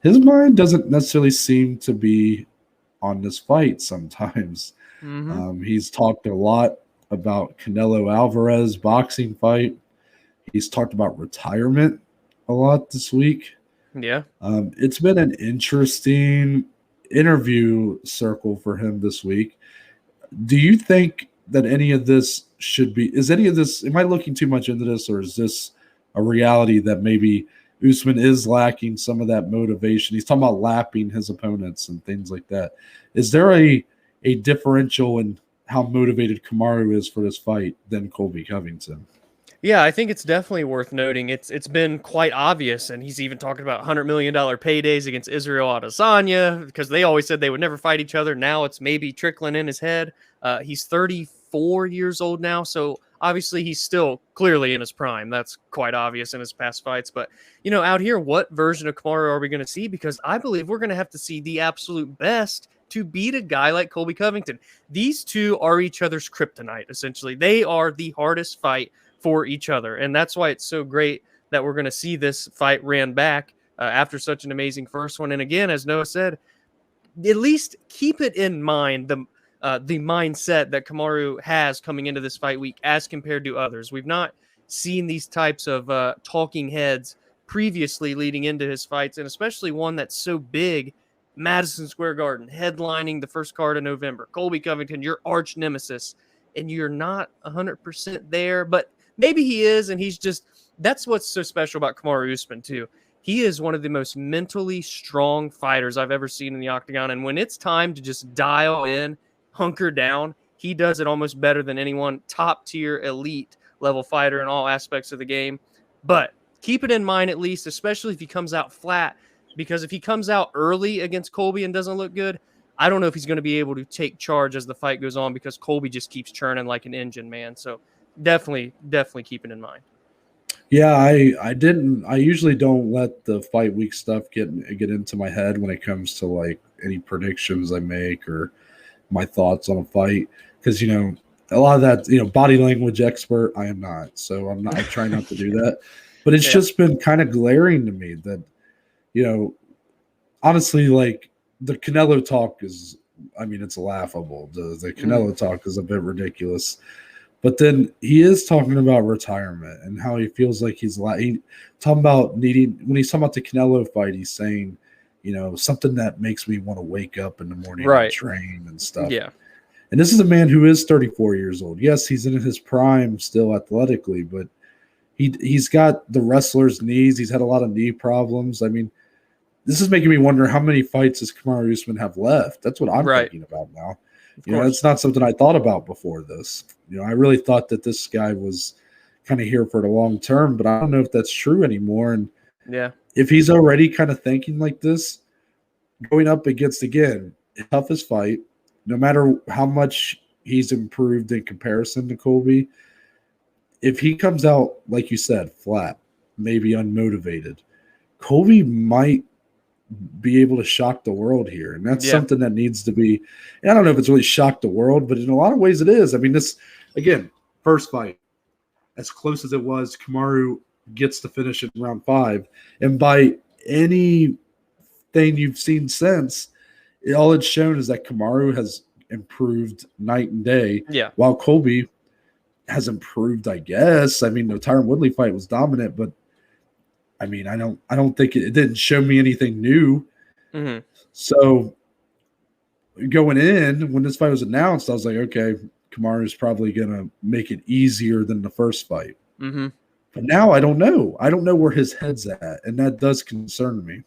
his mind doesn't necessarily seem to be on this fight sometimes. He's talked a lot about Canelo Alvarez boxing fight. He's talked about retirement a lot this week. Yeah. It's been an interesting interview circle for him this week. Do you think that any of this am I looking too much into this, or is this a reality that maybe Usman is lacking some of that motivation? He's talking about lapping his opponents and things like that. Is there a differential in how motivated Kamaru is for this fight than Colby Covington? Yeah, I think it's definitely worth noting. It's been quite obvious, and he's even talking about $100 million paydays against Israel Adesanya, because they always said they would never fight each other. Now it's maybe trickling in his head. He's 34 years old now, so obviously he's still clearly in his prime. That's quite obvious in his past fights. But, you know, out here, what version of Kamaru are we going to see? Because I believe we're going to have to see the absolute best to beat a guy like Colby Covington. These two are each other's kryptonite, essentially. They are the hardest fight for each other, and that's why it's so great that we're going to see this fight ran back after such an amazing first one. And again, as Noah said, at least keep it in mind, the mindset that Kamaru has coming into this fight week as compared to others. We've not seen these types of talking heads previously leading into his fights, and especially one that's so big, Madison Square Garden, headlining the first card of November. Colby Covington, your arch nemesis, and you're not 100% there, but maybe he is, and he's just – that's what's so special about Kamaru Usman, too. He is one of the most mentally strong fighters I've ever seen in the octagon, and when it's time to just dial in, hunker down, he does it almost better than anyone, top-tier, elite-level fighter in all aspects of the game. But keep it in mind at least, especially if he comes out flat, because if he comes out early against Colby and doesn't look good, I don't know if he's going to be able to take charge as the fight goes on, because Colby just keeps churning like an engine, man. So definitely keep it in mind. Yeah, I didn't. I usually don't let the fight week stuff get into my head when it comes to like any predictions I make or my thoughts on a fight, because a lot of that, body language expert I am not, so I'm not. I try not to do that, but it's just been kind of glaring to me that honestly, like the Canelo talk is, I mean, it's laughable. The Canelo talk is a bit ridiculous. But then he is talking about retirement and how he feels like he's talking about needing, when he's talking about the Canelo fight, he's saying, something that makes me want to wake up in the morning and train and stuff. Yeah. And this is a man who is 34 years old. Yes, he's in his prime still athletically, but he's got the wrestler's knees. He's had a lot of knee problems. I mean, this is making me wonder how many fights does Kamaru Usman have left? That's what I'm thinking about now. It's not something I thought about before this. I really thought that this guy was kind of here for the long term, but I don't know if that's true anymore. And if he's already kind of thinking like this, going up against, again, the toughest fight, no matter how much he's improved in comparison to Colby, if he comes out, like you said, flat, maybe unmotivated, Colby might be able to shock the world here. And that's something that needs to be, and I don't know if it's really shocked the world, but in a lot of ways it is. I mean, this, again, first fight, as close as it was, Kamaru gets to finish in round 5. And by anything you've seen since, all it's shown is that Kamaru has improved night and day, while Colby has improved, I guess. I mean, the Tyron Woodley fight was dominant, but I mean, I don't think it didn't show me anything new. Mm-hmm. So going in, when this fight was announced, I was like, okay, Kamaru is probably going to make it easier than the first fight. Mm-hmm. But now I don't know. I don't know where his head's at, and that does concern me.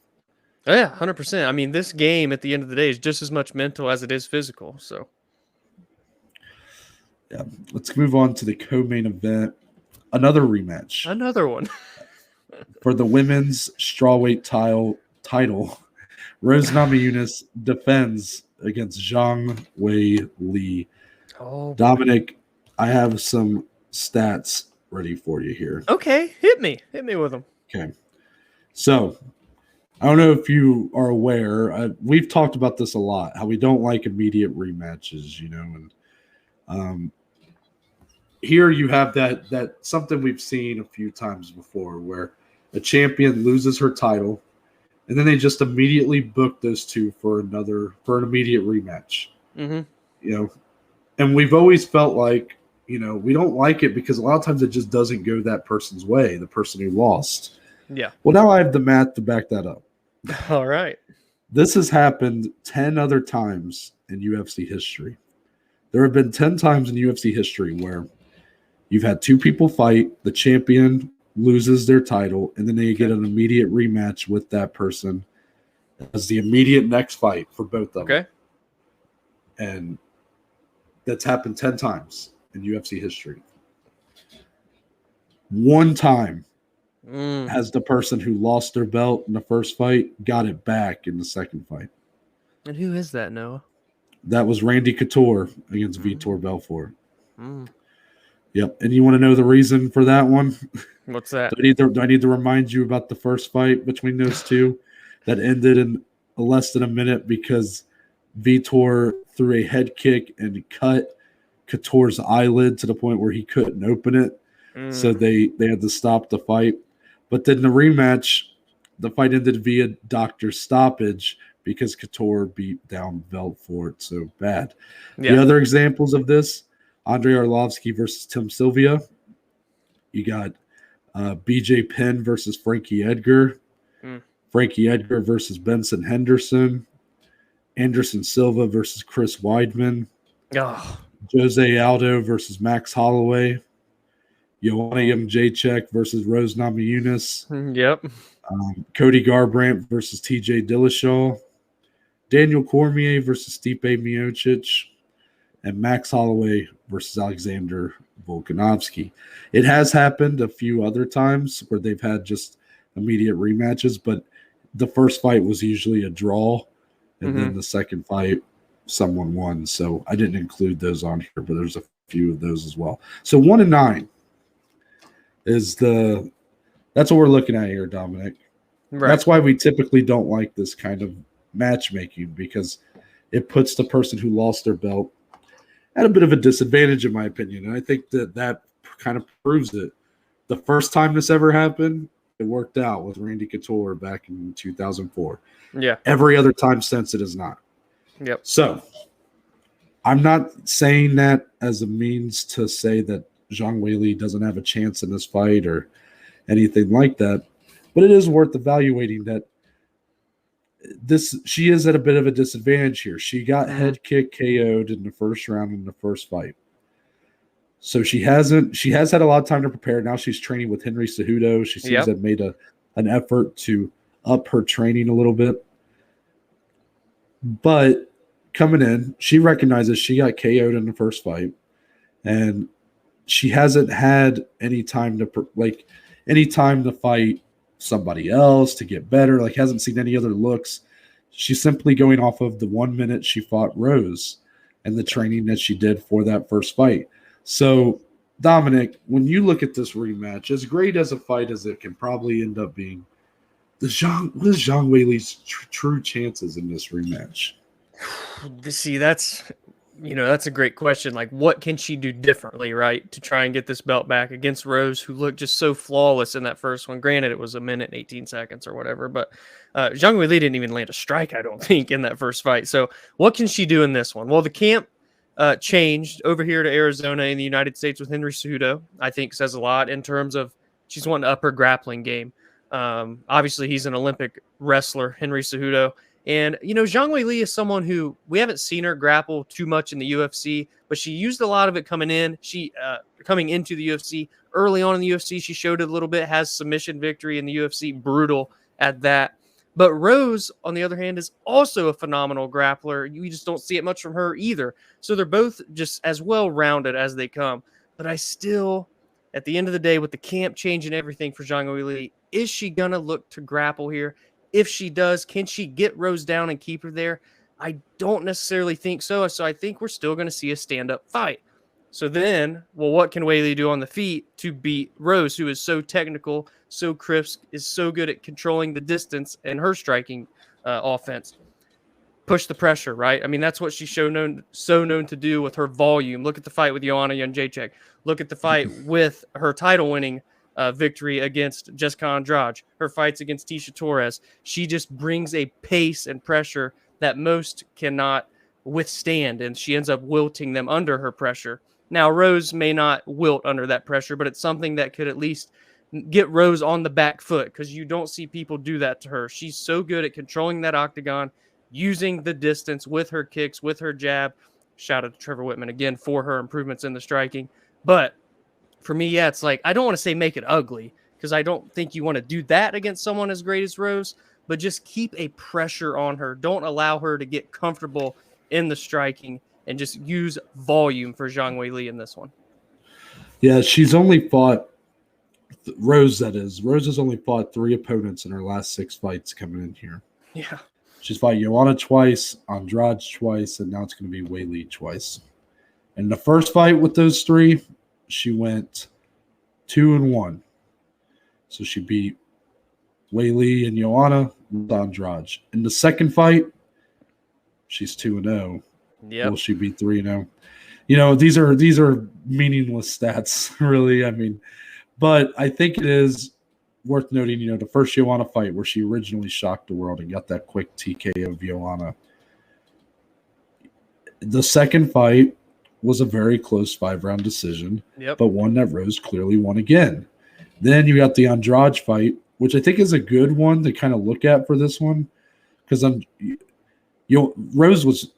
Oh, yeah, 100%. I mean, this game at the end of the day is just as much mental as it is physical. So, yeah, let's move on to the co-main event. Another rematch. Another one. For the women's strawweight title, Rose Namajunas defends against Zhang Weili. Oh, Dominic, I have some stats ready for you here. Okay, hit me with them. Okay, so I don't know if you are aware. We've talked about this a lot. How we don't like immediate rematches, and here you have that something we've seen a few times before, where a champion loses her title, and then they just immediately book those two for an immediate rematch. Mm-hmm. And we've always felt like, we don't like it because a lot of times it just doesn't go that person's way, the person who lost. Yeah. Well, now I have the math to back that up. All right. This has happened 10 other times in UFC history. There have been 10 times in UFC history where you've had two people fight, the champion loses their title, and then they get an immediate rematch with that person as the immediate next fight for both of them. And that's happened 10 times in UFC history. One time has the person who lost their belt in the first fight got it back in the second fight. And who is that, Noah? That was Randy Couture against Vitor Belfort. Yep. And you want to know the reason for that one? What's that? Do I need to remind you about the first fight between those two that ended in less than a minute because Vitor threw a head kick and cut Couture's eyelid to the point where he couldn't open it. So they had to stop the fight. But then the rematch, the fight ended via doctor stoppage because Couture beat down Belfort so bad. Yeah. The other examples of this, Andrei Arlovsky versus Tim Sylvia. You got BJ Penn versus Frankie Edgar. Frankie Edgar versus Benson Henderson. Anderson Silva versus Chris Weidman. Jose Aldo versus Max Holloway. Joanna Jacek versus Rose Namajunas. Yep. Cody Garbrandt versus TJ Dillashaw. Daniel Cormier versus Stipe Miocic. And Max Holloway versus Alexander Volkanovski. It has happened a few other times where they've had just immediate rematches, but the first fight was usually a draw, and then the second fight, someone won. So I didn't include those on here, but there's a few of those as well. So 1-9 is the That's what we're looking at here, Dominic. Right. That's why we typically don't like this kind of matchmaking, because it puts the person who lost their belt at a bit of a disadvantage, in my opinion. And I think that kind of proves it. The first time this ever happened, it worked out with Randy Couture back in 2004. Yeah. Every other time since, it has not. Yep. So I'm not saying that as a means to say that Zhang Weili doesn't have a chance in this fight or anything like that, but it is worth evaluating that she is at a bit of a disadvantage here. She got head kick KO'd in the first round in the first fight. So she has had a lot of time to prepare. Now she's training with Henry Cejudo. She seems to have made an effort to up her training a little bit. But coming in, she recognizes she got KO'd in the first fight, and she hasn't had any time to fight somebody else to get better. Like, hasn't seen any other looks. She's simply going off of the 1 minute she fought Rose and the training that she did for that first fight. So, Dominic, when you look at this rematch, as great as a fight as it can probably end up being, what is Zhang Weili's true chances in this rematch? See, that's a great question. Like, what can she do differently, right, to try and get this belt back against Rose, who looked just so flawless in that first one? Granted, it was 1 minute and 18 seconds or whatever, but Zhang Weili didn't even land a strike, I don't think, in that first fight. So what can she do in this one? Well, the camp changed over here to Arizona in the United States with Henry Cejudo, I think says a lot in terms of she's wanting to up her grappling game. Obviously, he's an Olympic wrestler, Henry Cejudo. And, Zhang Weili is someone who we haven't seen her grapple too much in the UFC, but she used a lot of it coming in. Coming into the UFC, early on in the UFC, she showed it a little bit, has submission victory in the UFC, brutal at that. But Rose, on the other hand, is also a phenomenal grappler. You just don't see it much from her either. So they're both just as well-rounded as they come. But I still, at the end of the day, with the camp changing everything for Zhang Weili, is she going to look to grapple here? If she does, can she get Rose down and keep her there? I don't necessarily think so. So I think we're still going to see a stand-up fight. So then, well, what can Weili do on the feet to beat Rose, who is so technical, so crisp, is so good at controlling the distance and her striking offense? Push the pressure, right? I mean, that's what she's so known to do with her volume. Look at the fight with Joanna Jędrzejczyk. Look at the fight with her title-winning victory against Jessica Andrade, her fights against Tisha Torres. She just brings a pace and pressure that most cannot withstand, and she ends up wilting them under her pressure. Now, Rose may not wilt under that pressure, but it's something that could at least get Rose on the back foot, because you don't see people do that to her. She's so good at controlling that octagon, using the distance with her kicks, with her jab. Shout out to Trevor Whitman again for her improvements in the striking. But for me, yeah, it's like, I don't want to say make it ugly, because I don't think you want to do that against someone as great as Rose, but just keep a pressure on her. Don't allow her to get comfortable in the striking, and just use volume for Zhang Weili in this one. Yeah, she's only fought Rose, that is. Rose has only fought 3 opponents in her last 6 fights coming in here. Yeah. She's fought Joanna twice, Andrade twice, and now it's going to be Weili twice. In the first fight with those 3, she went 2-1. So she beat Weili and Joanna with Andrade. In the second fight, she's 2-0. Yeah. Will she be 3-0? These are meaningless stats, really. I mean, but I think it is worth noting, the first Joanna fight where she originally shocked the world and got that quick TKO of Joanna. The second fight was a very close 5-round decision, but one that Rose clearly won again. Then you got the Andrade fight, which I think is a good one to kind of look at for this one, because Rose was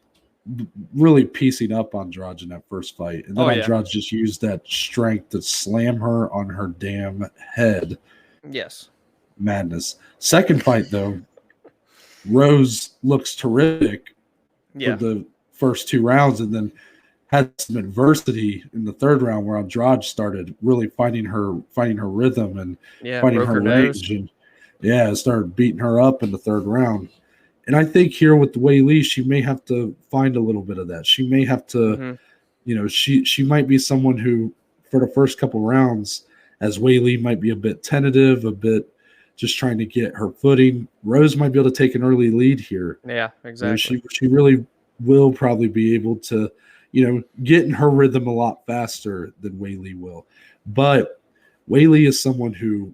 really piecing up Andrade in that first fight, and then Andrade just used that strength to slam her on her damn head. Yes. Madness. Second fight, though, Rose looks terrific for the first 2 rounds, and then had some adversity in the third round where Andrade started really finding her rhythm and finding her range, and started beating her up in the third round. And I think here with Weili, she may have to find a little bit of that. She may have to, she might be someone who, for the first couple rounds, as Weili might be a bit tentative, a bit just trying to get her footing. Rose might be able to take an early lead here. Yeah, exactly. She really will probably be able to, get in her rhythm a lot faster than Weili will. But Weili is someone who,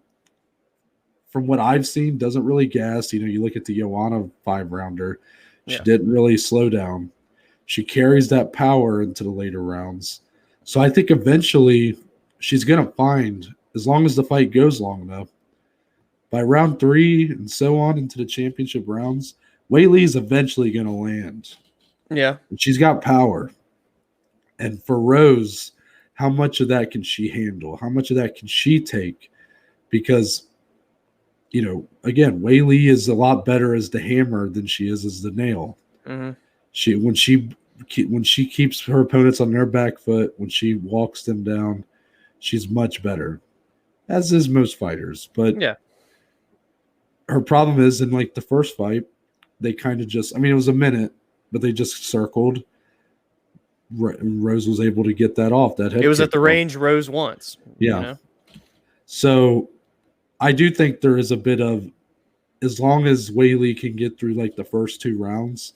from what I've seen, doesn't really gas. You look at the Yohan 5-rounder. She didn't really slow down. She carries that power into the later rounds. So I think eventually she's going to find, as long as the fight goes long enough, by round 3 and so on into the championship rounds, Weili is eventually going to land. Yeah. And she's got power. And for Rose, how much of that can she handle? How much of that can she take? Because, again, Weili is a lot better as the hammer than she is as the nail. Mm-hmm. When she keeps her opponents on their back foot, when she walks them down, she's much better, as is most fighters. But her problem is in the first fight, they kind of just, it was a minute, but they just circled. Rose was able to get that off. That head it was at the off. range Rose wants. Yeah. So I do think there is a bit of, as long as Weili can get through the first 2 rounds,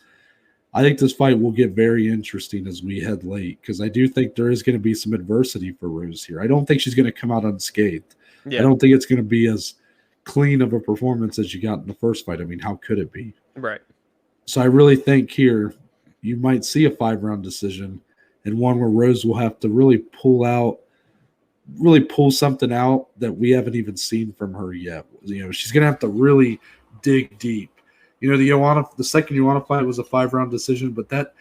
I think this fight will get very interesting as we head late, because I do think there is going to be some adversity for Rose here. I don't think she's going to come out unscathed. I don't think it's going to be as clean of a performance as you got in the first fight. how could it be? Right. So I really think here you might see a 5-round decision, and one where Rose will have to really pull something out that we haven't even seen from her yet. She's going to have to really dig deep. The second Yohan fight was a 5-round decision, but that,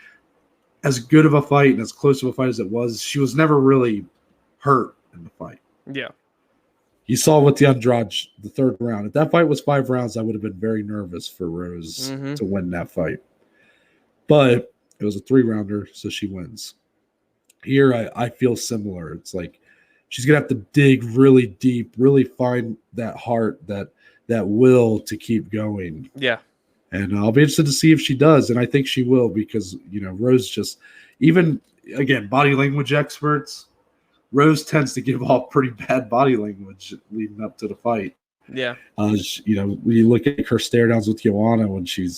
as good of a fight and as close of a fight as it was, she was never really hurt in the fight. Yeah. You saw with the Andrade, the 3rd round. If that fight was 5 rounds, I would have been very nervous for Rose to win that fight. But it was a 3-rounder, so she wins. Here, I feel similar. It's she's going to have to dig really deep, really find that heart, that will to keep going. Yeah. And I'll be interested to see if she does, and I think she will, because, Rose just, even, again, body language experts, Rose tends to give off pretty bad body language leading up to the fight. Yeah. When you look at her stare downs with Joanna when she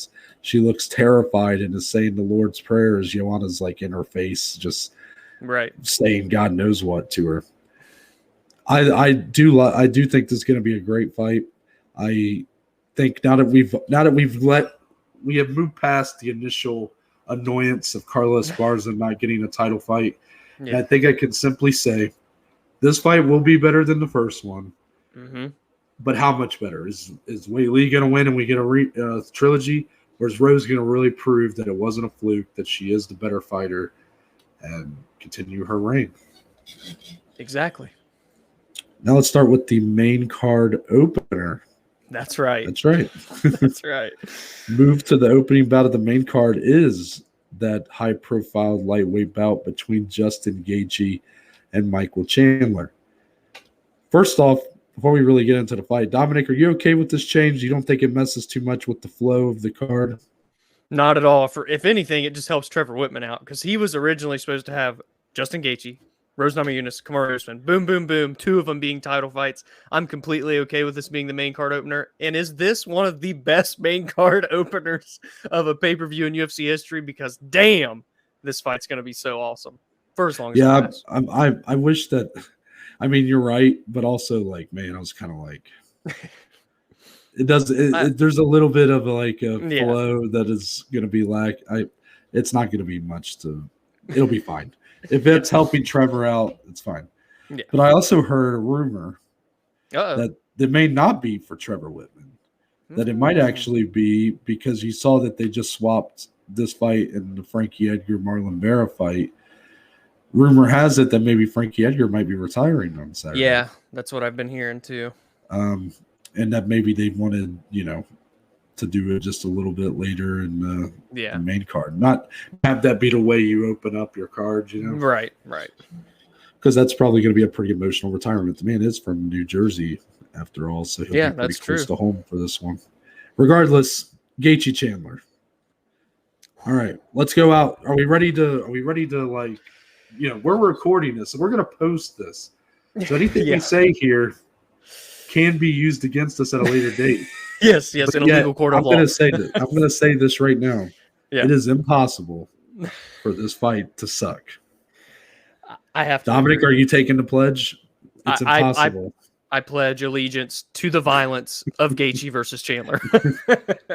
looks terrified and is saying the Lord's prayers, Joanna's in her face, just saying God knows what to her. I do think this is going to be a great fight. I think now that we have moved past the initial annoyance of Carla Esparza not getting a title fight. Yeah. I think I can simply say this fight will be better than the first one. Mm-hmm. But how much better? Is Weili going to win and we get a trilogy? Or is Rose going to really prove that it wasn't a fluke, that she is the better fighter, and continue her reign? Exactly. Now let's start with the main card opener. That's right. That's right. That's right. Move to the opening bout of the main card is that high-profile lightweight bout between Justin Gaethje and Michael Chandler. First off, before we really get into the fight, Dominic, are you okay with this change? You don't think it messes too much with the flow of the card? Not at all. If anything, it just helps Trevor Whitman out, because he was originally supposed to have Justin Gaethje, Rose Namajunas, Kamaru Usman, boom, boom, boom, 2 of them being title fights. I'm completely okay with this being the main card opener. And is this one of the best main card openers of a pay-per-view in UFC history? Because damn, this fight's going to be so awesome for as long as it lasts. I wish that. You're right, but also man, I was kind of it does. There's a little bit of a flow that is going to be it's not going to be much it'll be fine. If it's helping Trevor out, it's fine. Yeah. But I also heard a rumor that it may not be for Trevor Whitman. That it might actually be because you saw that they just swapped this fight and the Frankie Edgar Marlon Vera fight. Rumor has it that maybe Frankie Edgar might be retiring on Saturday. Yeah, that's what I've been hearing too. And that maybe they wanted, to do it just a little bit later in the main card. Not have that be the way you open up your cards, Right. Because that's probably going to be a pretty emotional retirement. The man is from New Jersey, after all, so he'll be pretty close to home for this one. Regardless, Gaethje Chandler. All right, let's go out. Are we ready to we're recording this, so we're going to post this. So anything we say here can be used against us at a later date. Yes, in a legal court of law. I'm going to say this right now. Yeah. It is impossible for this fight to suck. I have to. Dominic, are you taking the pledge? It's impossible. I pledge allegiance to the violence of Gaethje versus Chandler.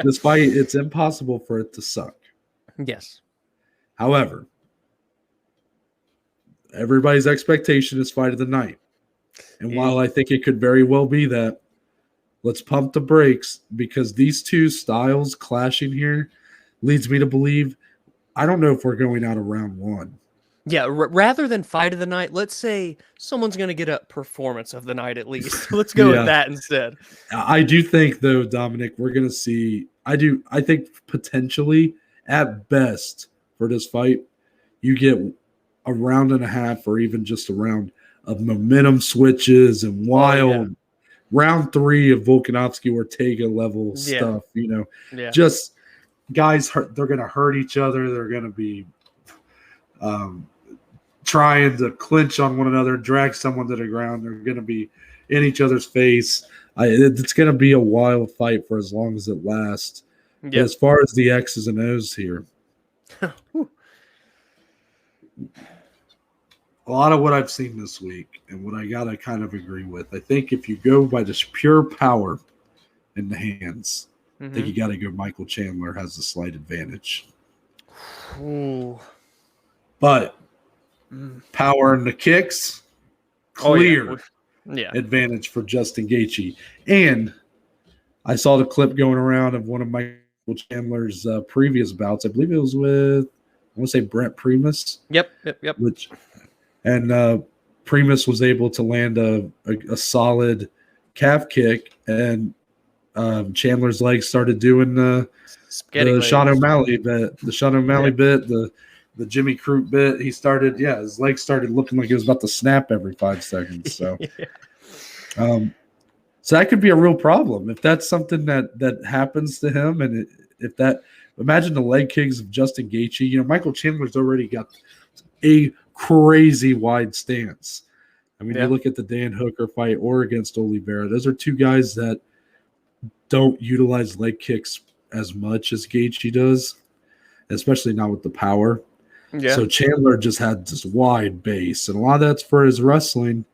This fight, it's impossible for it to suck. Yes. However, everybody's expectation is fight of the night. And while I think it could very well be that, let's pump the brakes because these two styles clashing here leads me to believe, I don't know if we're going out of round one. Yeah, rather than fight of the night, let's say someone's going to get a performance of the night at least. Let's go with that instead. I do think, though, Dominic, we're going to see – I think potentially, at best, for this fight, you get a round and a half or even just a round of momentum switches and wild round 3 of Volkanovski-Ortega level stuff, just guys, they're going to hurt each other. They're going to be trying to clinch on one another, drag someone to the ground. They're going to be in each other's face. It's going to be a wild fight for as long as it lasts. Yep. As far as the X's and O's here, a lot of what I've seen this week and what I got to kind of agree with, I think if you go by just pure power in the hands, I think you got to go Michael Chandler has the slight advantage. Ooh. But power in the kicks, clear advantage for Justin Gaethje. And I saw the clip going around of one of Michael Chandler's previous bouts. I believe it was with, I want to say Brent Primus. Yep. And Primus was able to land a solid calf kick, and Chandler's legs started doing the Sean O'Malley bit, the Jimmy Crute bit. He started, his legs started looking like it was about to snap every 5 seconds. So, so that could be a real problem if that's something that happens to him. And imagine the leg kicks of Justin Gaethje. Michael Chandler's already got a crazy wide stance. I mean, you look at the Dan Hooker fight or against Oliveira. Those are two guys that don't utilize leg kicks as much as Gaethje does, especially not with the power. Yeah. So Chandler just had this wide base, and a lot of that's for his wrestling.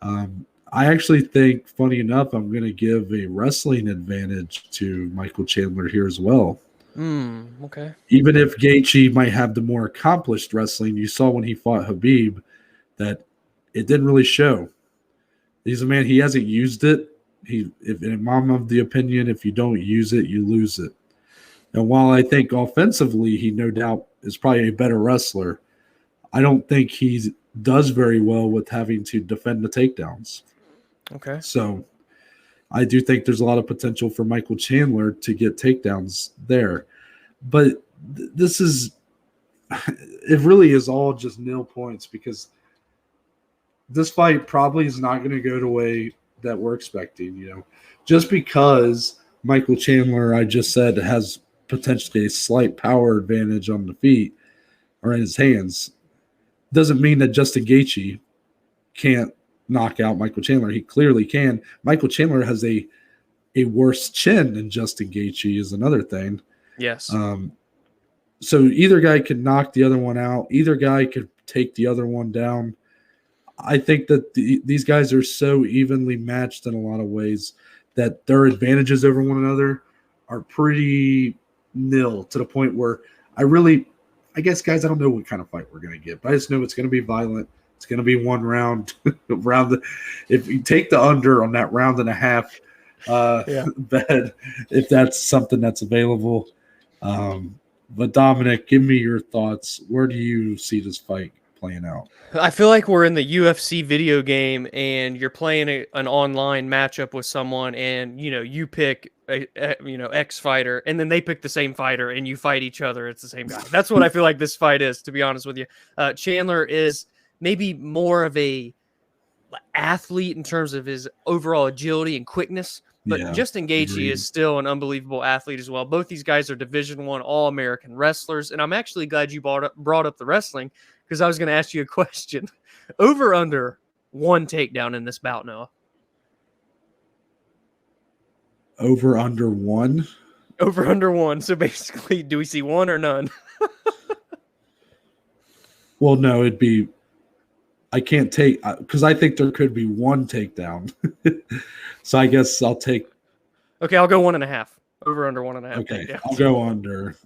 I actually think, funny enough, I'm going to give a wrestling advantage to Michael Chandler here as well. Okay. Even if Gaethje might have the more accomplished wrestling, you saw when he fought Habib that it didn't really show. He's a man, he hasn't used it. I'm of the opinion, if you don't use it, you lose it. And while I think offensively he no doubt is probably a better wrestler, I don't think he does very well with having to defend the takedowns. Okay. So I do think there's a lot of potential for Michael Chandler to get takedowns there. But it really is all just nil points because this fight probably is not going to go the way that we're expecting, just because Michael Chandler, I just said, has potentially a slight power advantage on the feet or in his hands, doesn't mean that Justin Gaethje can't knock out Michael Chandler. He clearly can. Michael Chandler has a worse chin than Justin Gaethje is another thing. Yes. So either guy could knock the other one out. Either guy could take the other one down. I think that these guys are so evenly matched in a lot of ways that their advantages over one another are pretty nil, to the point where I guess, guys, I don't know what kind of fight we're going to get, but I just know it's going to be violent. It's going to be one round. If you take the under on that round and a half bet, if that's something that's available. But Dominic, give me your thoughts. Where do you see this fight playing out? I feel like we're in the UFC video game and you're playing an online matchup with someone, and you pick X fighter, and then they pick the same fighter, and you fight each other. It's the same guy. That's what I feel like this fight is, to be honest with you. Chandler is maybe more of a athlete in terms of his overall agility and quickness, but Justin Gaethje is still an unbelievable athlete as well. Both these guys are Division I All-American wrestlers, and I'm actually glad you brought up the wrestling, because I was going to ask you a question. Over under one takedown in this bout, Noah? Over under one. Over under one. So basically, do we see one or none? Well, no, it'd be. I can't take because I think there could be one takedown. So I guess I'll take. Okay, I'll go 1.5. Over under 1.5. Okay, takedowns. I'll go under.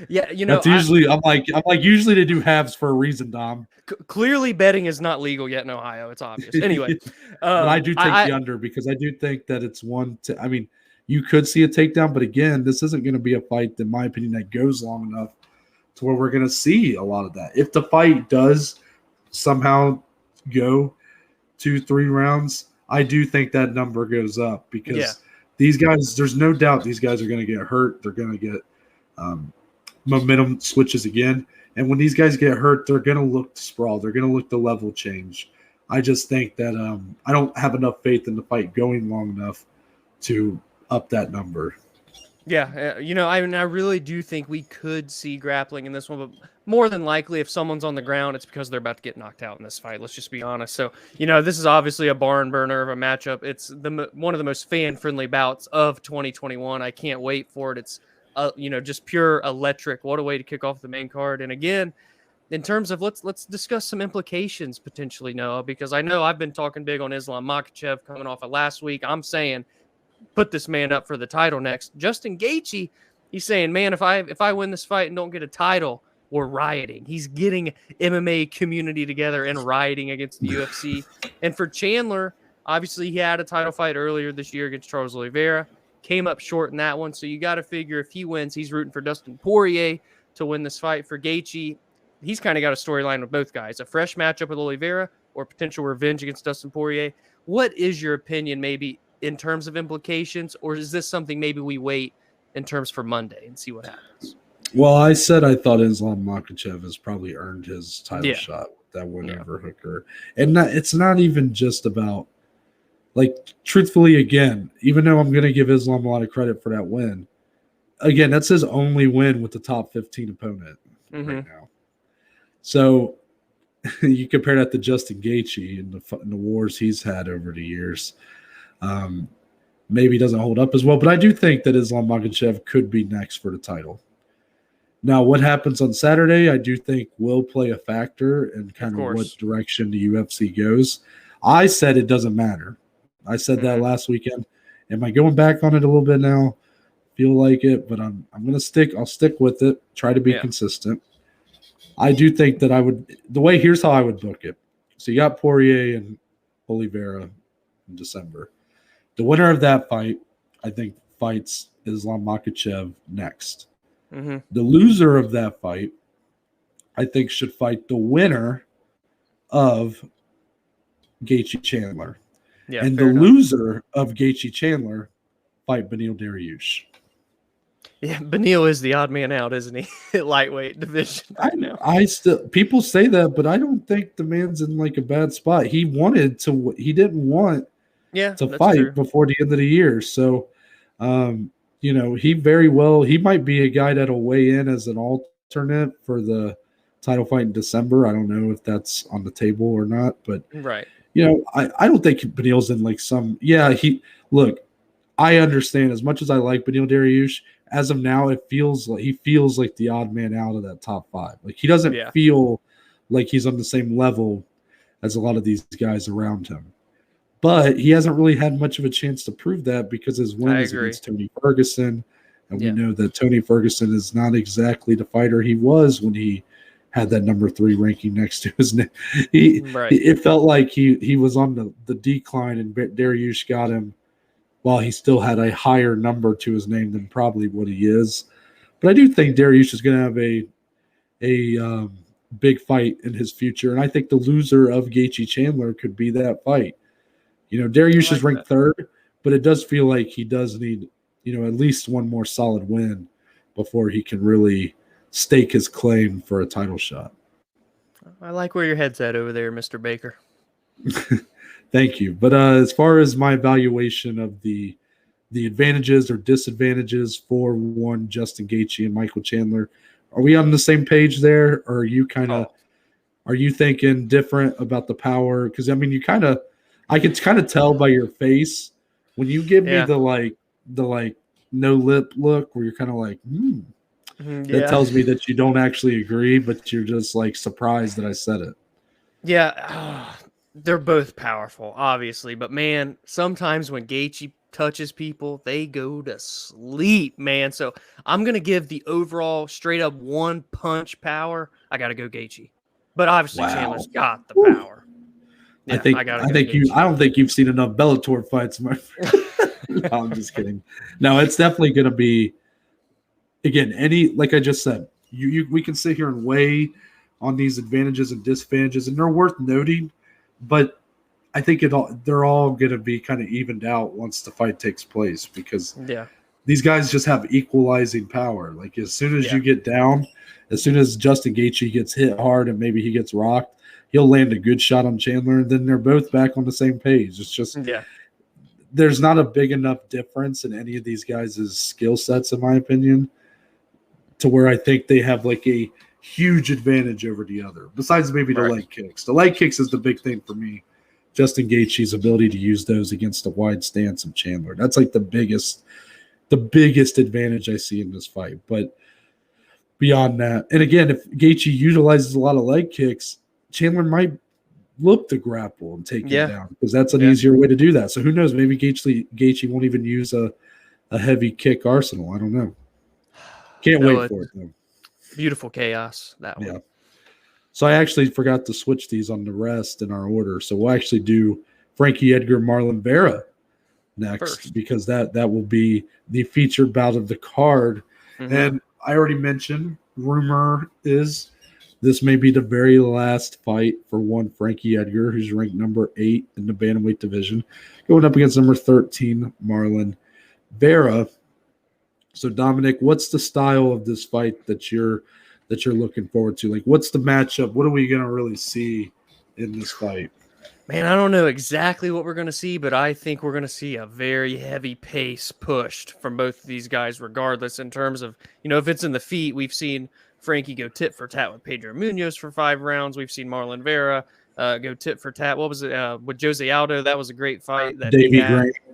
Yeah, that's usually I'm like usually they do halves for a reason, Dom. Clearly, betting is not legal yet in Ohio. It's obvious. Anyway, but I do take the under because I do think that it's one. I mean, you could see a takedown, but again, this isn't going to be a fight, in my opinion, that goes long enough to where we're going to see a lot of that. If the fight does somehow go 2-3 rounds, I do think that number goes up because these guys, there's no doubt these guys are going to get hurt. They're going to get momentum switches again. And when these guys get hurt, they're going to look to sprawl. They're going to look to level change. I just think that I don't have enough faith in the fight going long enough to up that number. Yeah, I really do think we could see grappling in this one, but more than likely, if someone's on the ground, it's because they're about to get knocked out in this fight. Let's just be honest. So, this is obviously a barn burner of a matchup. It's one of the most fan-friendly bouts of 2021. I can't wait for it. It's, just pure electric. What a way to kick off the main card. And again, in terms of let's discuss some implications potentially, Noah, because I know I've been talking big on Islam Makhachev coming off of last week. I'm saying put this man up for the title next. Justin Gaethje, he's saying, man, if I win this fight and don't get a title, we're rioting. He's getting MMA community together and rioting against the UFC. And for Chandler, obviously he had a title fight earlier this year against Charles Oliveira, came up short in that one. So you got to figure if he wins, he's rooting for Dustin Poirier to win this fight. For Gaethje, he's kind of got a storyline with both guys, a fresh matchup with Oliveira or potential revenge against Dustin Poirier. What is your opinion maybe in terms of implications, or is this something maybe we wait in terms for Monday and see what happens? Well, I said I thought Islam Makhachev has probably earned his title shot with that win over Hooker. And it's not even just about, truthfully, again, even though I'm going to give Islam a lot of credit for that win, again, that's his only win with the top 15 opponent right now. So you compare that to Justin Gaethje and the wars he's had over the years. Maybe doesn't hold up as well, but I do think that Islam Makhachev could be next for the title. Now, what happens on Saturday, I do think will play a factor in kind of what direction the UFC goes. I said it doesn't matter. I said that last weekend. Am I going back on it a little bit now? Feel like it, but I'm going to stick. I'll stick with it. Try to be consistent. I do think that here's how I would book it. So you got Poirier and Oliveira in December. The winner of that fight, I think, fights Islam Makhachev next. The loser of that fight, I think, should fight the winner of Gaethje Chandler. Yeah, and the loser of Gaethje Chandler fight Beneil Dariush. Yeah, Beneil is the odd man out, isn't he? Lightweight division. People say that, but I don't think the man's in a bad spot. He didn't want to fight before the end of the year. So, he might be a guy that'll weigh in as an alternate for the title fight in December. I don't know if that's on the table or not, but I don't think Beneil's in I understand as much as I like Beneil Dariush, as of now, he feels like the odd man out of that top 5. He doesn't feel like he's on the same level as a lot of these guys around him. But he hasn't really had much of a chance to prove that because his win is against Tony Ferguson. And we know that Tony Ferguson is not exactly the fighter he was when he had that number 3 ranking next to his name. It felt like he was on the decline, and Dariush got him while he still had a higher number to his name than probably what he is. But I do think Dariush is going to have a big fight in his future. And I think the loser of Gaethje Chandler could be that fight. Dariush is ranked 3rd, but it does feel like he does need, at least one more solid win before he can really stake his claim for a title shot. I like where your head's at over there, Mr. Baker. Thank you. But as far as my evaluation of the advantages or disadvantages for one Justin Gaethje and Michael Chandler, are we on the same page there, or are you kind of Are you thinking different about the power? Because I mean, I can kind of tell by your face when you give me the no lip look where you're kind of like, That tells me that you don't actually agree, but you're just like surprised that I said it. Yeah, they're both powerful, obviously, but man, sometimes when Gaethje touches people, they go to sleep, man. So I'm gonna give the overall straight up one punch power. I gotta go Gaethje, but obviously Chandler's got the power. Yeah, I don't think you've seen enough Bellator fights, my friend. No, I'm just kidding. No, it's definitely gonna be. Again, like I just said, we can sit here and weigh on these advantages and disadvantages, and they're worth noting, but I think they're all going to be kind of evened out once the fight takes place because these guys just have equalizing power. Like as soon as you get down, as soon as Justin Gaethje gets hit hard and maybe he gets rocked, he'll land a good shot on Chandler, and then they're both back on the same page. It's just there's not a big enough difference in any of these guys' skill sets, in my opinion, to where I think they have like a huge advantage over the other, besides maybe the leg kicks. The leg kicks is the big thing for me. Justin Gaethje's ability to use those against a wide stance of Chandler. That's like the biggest advantage I see in this fight. But beyond that, and again, if Gaethje utilizes a lot of leg kicks, Chandler might look to grapple and take him down because that's an easier way to do that. So who knows? Maybe Gaethje won't even use a heavy kick arsenal. I don't know. Can't wait for it, though. Beautiful chaos, that one. Yeah. So I actually forgot to switch these on the rest in our order. So we'll actually do Frankie Edgar, Marlon Vera next because that will be the featured bout of the card. Mm-hmm. And I already mentioned, rumor is this may be the very last fight for one Frankie Edgar, who's ranked number 8 in the bantamweight division, going up against number 13, Marlon Vera. So, Dominic, what's the style of this fight that you're looking forward to? Like, what's the matchup? What are we going to really see in this fight? Man, I don't know exactly what we're going to see, but I think we're going to see a very heavy pace pushed from both of these guys, regardless in terms of, if it's in the feet, we've seen Frankie go tit for tat with Pedro Munoz for 5 rounds. We've seen Marlon Vera go tit for tat. What was it with Jose Aldo? That was a great fight.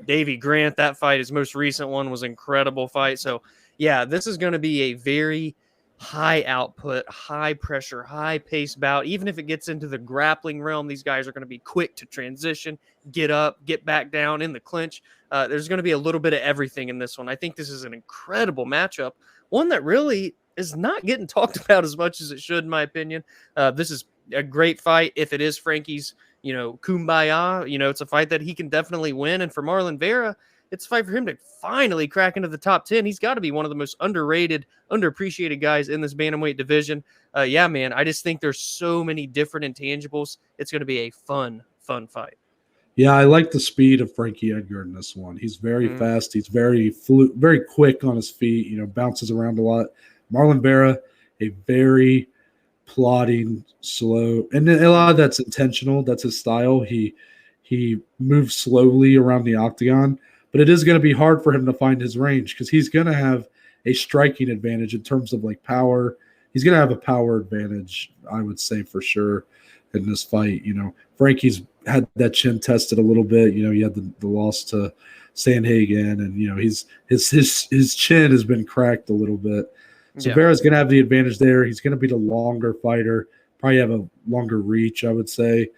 Davey Grant, that fight, his most recent one, was an incredible fight. So, yeah, this is going to be a very high output, high pressure, high pace bout. Even if it gets into the grappling realm, these guys are going to be quick to transition, get up, get back down in the clinch. There's going to be a little bit of everything in this one. I think this is an incredible matchup, one that really is not getting talked about as much as it should, in my opinion. This is a great fight. If it is Frankie's, kumbaya, it's a fight that he can definitely win. And for Marlon Vera, it's a fight for him to finally crack into the top 10. He's got to be one of the most underrated, underappreciated guys in this bantamweight division. Yeah, man, I just think there's so many different intangibles. It's going to be a fun fight. Yeah, I like the speed of Frankie Edgar in this one. He's very fast. He's very quick on his feet, bounces around a lot. Marlon Vera, a very plodding, slow, and a lot of that's intentional. That's his style. He moves slowly around the octagon, but it is going to be hard for him to find his range because he's going to have a striking advantage in terms of like power. He's going to have a power advantage, I would say, for sure in this fight. Frankie's had that chin tested a little bit. He had the loss to Sandhagen, and his chin has been cracked a little bit. So Vera's going to have the advantage there. He's going to be the longer fighter, probably have a longer reach, I would say.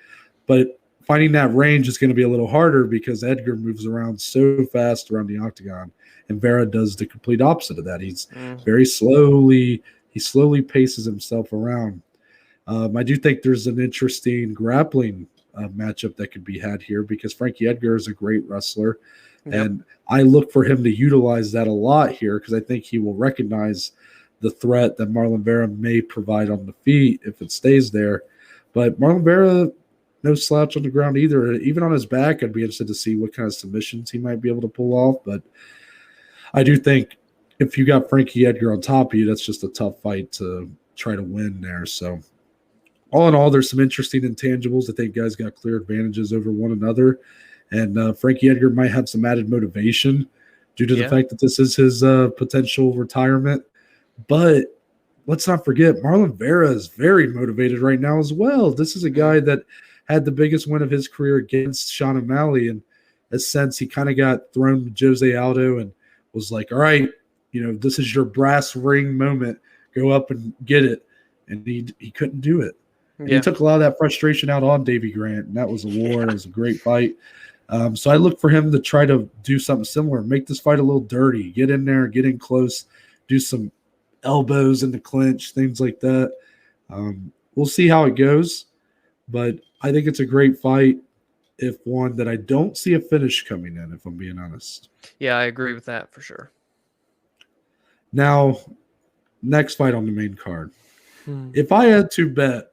But finding that range is going to be a little harder because Edgar moves around so fast around the octagon, and Vera does the complete opposite of that. He's very slowly paces himself around. I do think there's an interesting grappling matchup that could be had here because Frankie Edgar is a great wrestler, and I look for him to utilize that a lot here because I think he will recognize the threat that Marlon Vera may provide on the feet if it stays there. But Marlon Vera, no slouch on the ground either. Even on his back, I'd be interested to see what kind of submissions he might be able to pull off. But I do think if you got Frankie Edgar on top of you, that's just a tough fight to try to win there. So all in all, there's some interesting intangibles. I think guys got clear advantages over one another. And Frankie Edgar might have some added motivation due to the fact that this is his potential retirement. But let's not forget, Marlon Vera is very motivated right now as well. This is a guy that had the biggest win of his career against Sean O'Malley. And in a sense, he kind of got thrown to Jose Aldo and was like, all right, this is your brass ring moment. Go up and get it. And he couldn't do it. And he took a lot of that frustration out on Davey Grant, and that was a war. It was a great fight. So I look for him to try to do something similar, make this fight a little dirty, get in there, get in close, do some elbows in the clinch, things like that. We'll see how it goes, but I think it's a great fight, if one that I don't see a finish coming in, if I'm being honest. Yeah, I agree with that for sure. Now, next fight on the main card. If I had to bet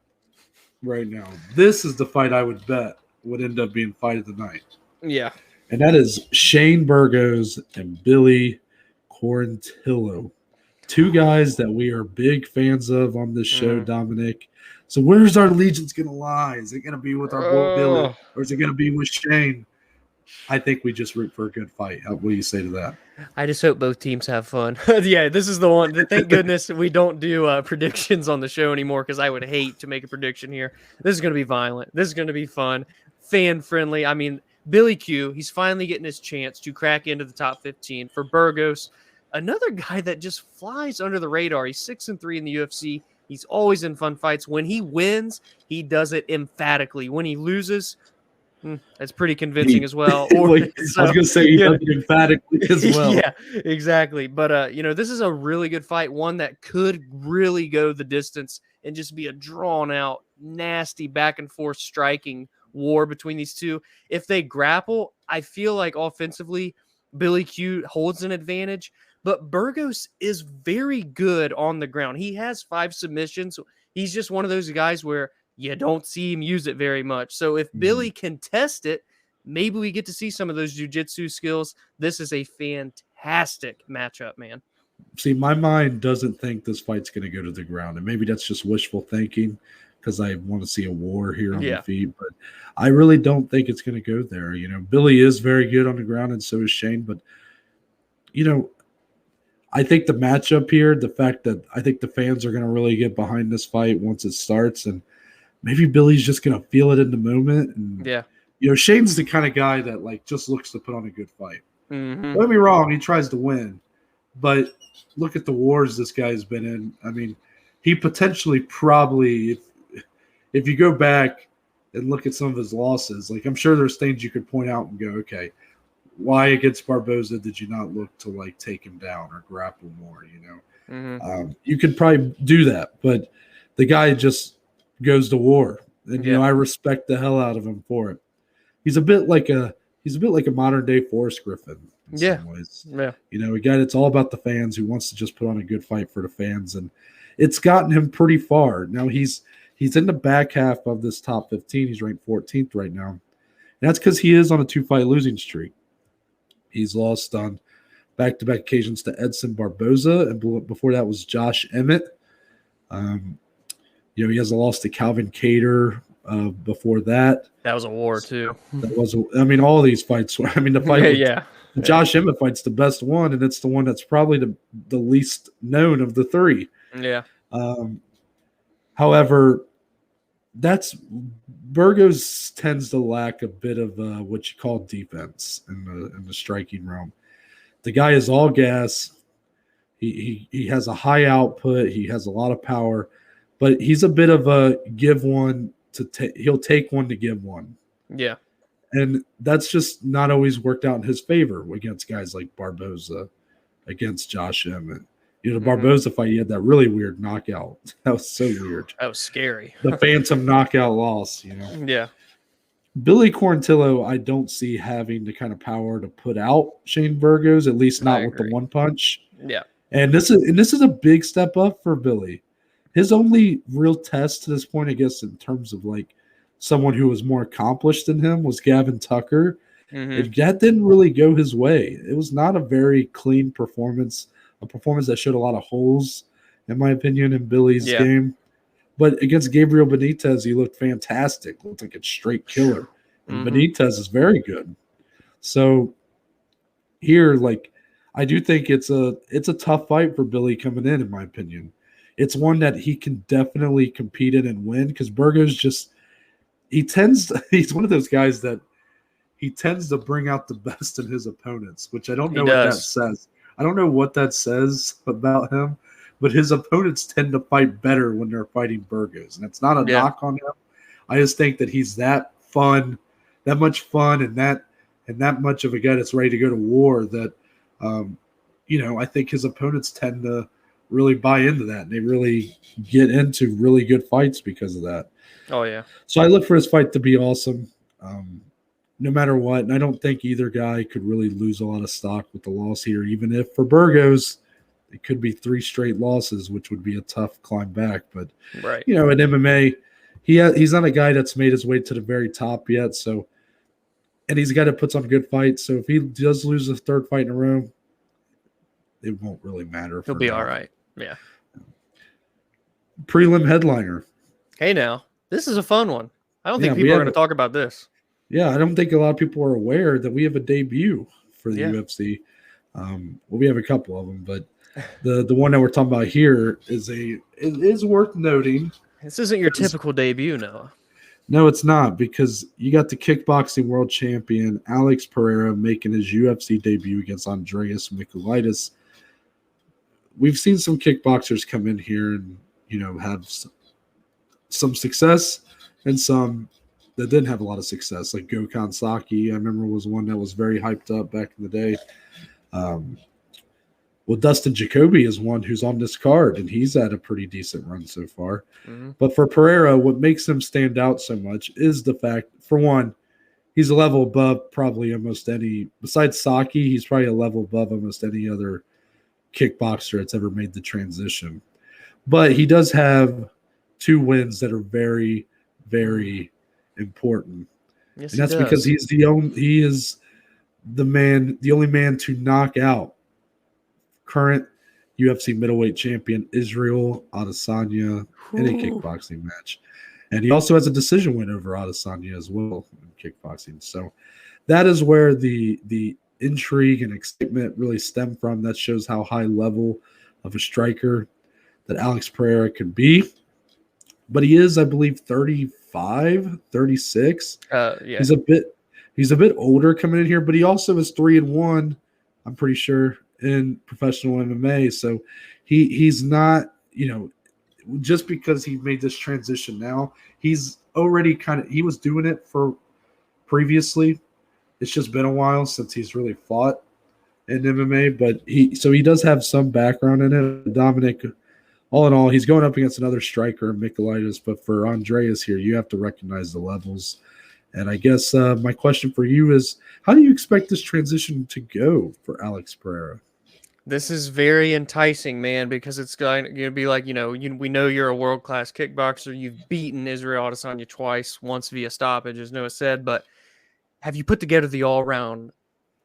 right now, this is the fight I would bet would end up being fight of the night. Yeah. And that is Shane Burgos and Billy Quarantillo. Two guys that we are big fans of on this show, Dominic. So where's our allegiance going to lie? Is it going to be with our boy Billy, or is it going to be with Shane? I think we just root for a good fight. What do you say to that? I just hope both teams have fun. Yeah, this is the one. Thank goodness we don't do predictions on the show anymore, because I would hate to make a prediction here. This is going to be violent. This is going to be fun, fan-friendly. I mean, Billy Q, he's finally getting his chance to crack into the top 15. For Burgos, another guy that just flies under the radar. He's 6-3 in the UFC. He's always in fun fights. When he wins, he does it emphatically. When he loses, that's pretty convincing as well. I was going to say he does it emphatically as well. Yeah, exactly. But, this is a really good fight, one that could really go the distance and just be a drawn-out, nasty, back-and-forth striking war between these two. If they grapple, I feel like offensively, Billy Q holds an advantage. But Burgos is very good on the ground. He has 5 submissions. He's just one of those guys where you don't see him use it very much. So if Billy can test it, maybe we get to see some of those jiu-jitsu skills. This is a fantastic matchup, man. See, my mind doesn't think this fight's going to go to the ground, and maybe that's just wishful thinking because I want to see a war here on the feet, but I really don't think it's going to go there. Billy is very good on the ground, and so is Shane, but, I think the matchup here, the fact that I think the fans are going to really get behind this fight once it starts, and maybe Billy's just going to feel it in the moment. And, Shane's the kind of guy that just looks to put on a good fight. Don't get me wrong, he tries to win, but look at the wars this guy's been in. I mean, he potentially probably, if you go back and look at some of his losses, I'm sure there's things you could point out and go, okay, why against Barboza did you not look to take him down or grapple more? You could probably do that, but the guy just goes to war, and I respect the hell out of him for it. He's a bit like a modern day Forrest Griffin in some ways. A guy that's all about the fans, who wants to just put on a good fight for the fans, and it's gotten him pretty far. Now he's in the back half of this top 15. He's ranked 14th right now. And that's because he is on a 2-fight losing streak. He's lost on back-to-back occasions to Edson Barboza, and before that was Josh Emmett. He has a loss to Calvin Cater before that. That was a war, too. All these fights. The fight the Josh Emmett fight's the best one, and it's the one that's probably the least known of the 3. Yeah. However, Burgos tends to lack a bit of what you call defense in the striking realm. The guy is all gas. He has a high output. He has a lot of power, but he's a bit of a give one to take. He'll take one to give one. Yeah, and that's just not always worked out in his favor against guys like Barboza, against Josh Emmett. The Barboza fight, he had that really weird knockout. That was so weird. That was scary. The phantom knockout loss, Yeah. Billy Quarantillo, I don't see having the kind of power to put out Shane Burgos, at least not with the one punch. Yeah. And this is a big step up for Billy. His only real test to this point, I guess, in terms of someone who was more accomplished than him, was Gavin Tucker. And that didn't really go his way. It was not a very clean performance. A performance that showed a lot of holes, in my opinion, in Billy's game. But against Gabriel Benitez, he looked fantastic. Looked like a straight killer. And Benitez is very good. So here, I do think it's a tough fight for Billy coming in my opinion. it's one that he can definitely compete in and win, because Burgos he's one of those guys that he tends to bring out the best in his opponents, which I don't know what that says. I don't know what that says about him, but his opponents tend to fight better when they're fighting Burgos. And it's not a knock on him. I just think that he's that much fun, and that much of a guy that's ready to go to war that, I think his opponents tend to really buy into that, and they really get into really good fights because of that. Oh, yeah. So I look for his fight to be awesome, no matter what. And I don't think either guy could really lose a lot of stock with the loss here, even if for Burgos it could be 3 straight losses, which would be a tough climb back. But, in MMA, he's not a guy that's made his way to the very top yet. So, and he's got to put on good fights. So if he does lose a 3rd fight in a row, it won't really matter. He'll be all right. Yeah. Prelim headliner. Hey, now, this is a fun one. I don't think people are going to talk about this. Yeah, I don't think a lot of people are aware that we have a debut for the UFC. We have a couple of them, but the one that we're talking about here is worth noting. This isn't your typical debut, Noah. No, it's not, because you got the kickboxing world champion Alex Pereira making his UFC debut against Andreas Mikulaitis. We've seen some kickboxers come in here and have some success, and some that didn't have a lot of success, like Gokhan Saki. I remember was one that was very hyped up back in the day. Dustin Jacoby is one who's on this card, and he's had a pretty decent run so far. Mm-hmm. But for Pereira, what makes him stand out so much is the fact, for one, he's a level above probably almost any, besides Saki, he's probably a level above almost any other kickboxer that's ever made the transition. But he does have 2 wins that are very, very important. Yes, and that's because he is the only man to knock out current UFC middleweight champion Israel Adesanya in a kickboxing match. And he also has a decision win over Adesanya as well in kickboxing. So that is where the intrigue and excitement really stem from. That shows how high level of a striker that Alex Pereira can be. But he is, I believe, 35, 36. He's a bit older coming in here, but he also is 3-1, I'm pretty sure, in professional MMA. So he's not, just because he made this transition now, he's already he was doing it for previously. It's just been a while since he's really fought in MMA, but he does have some background in it. Dominic, all in all, he's going up against another striker, Mikulaitis, but for Andreas here, you have to recognize the levels. And I guess my question for you is, how do you expect this transition to go for Alex Pereira? This is very enticing, man, because it's going to be like, we know you're a world-class kickboxer. You've beaten Israel Adesanya twice, once via stoppage, as Noah said, but have you put together the all-round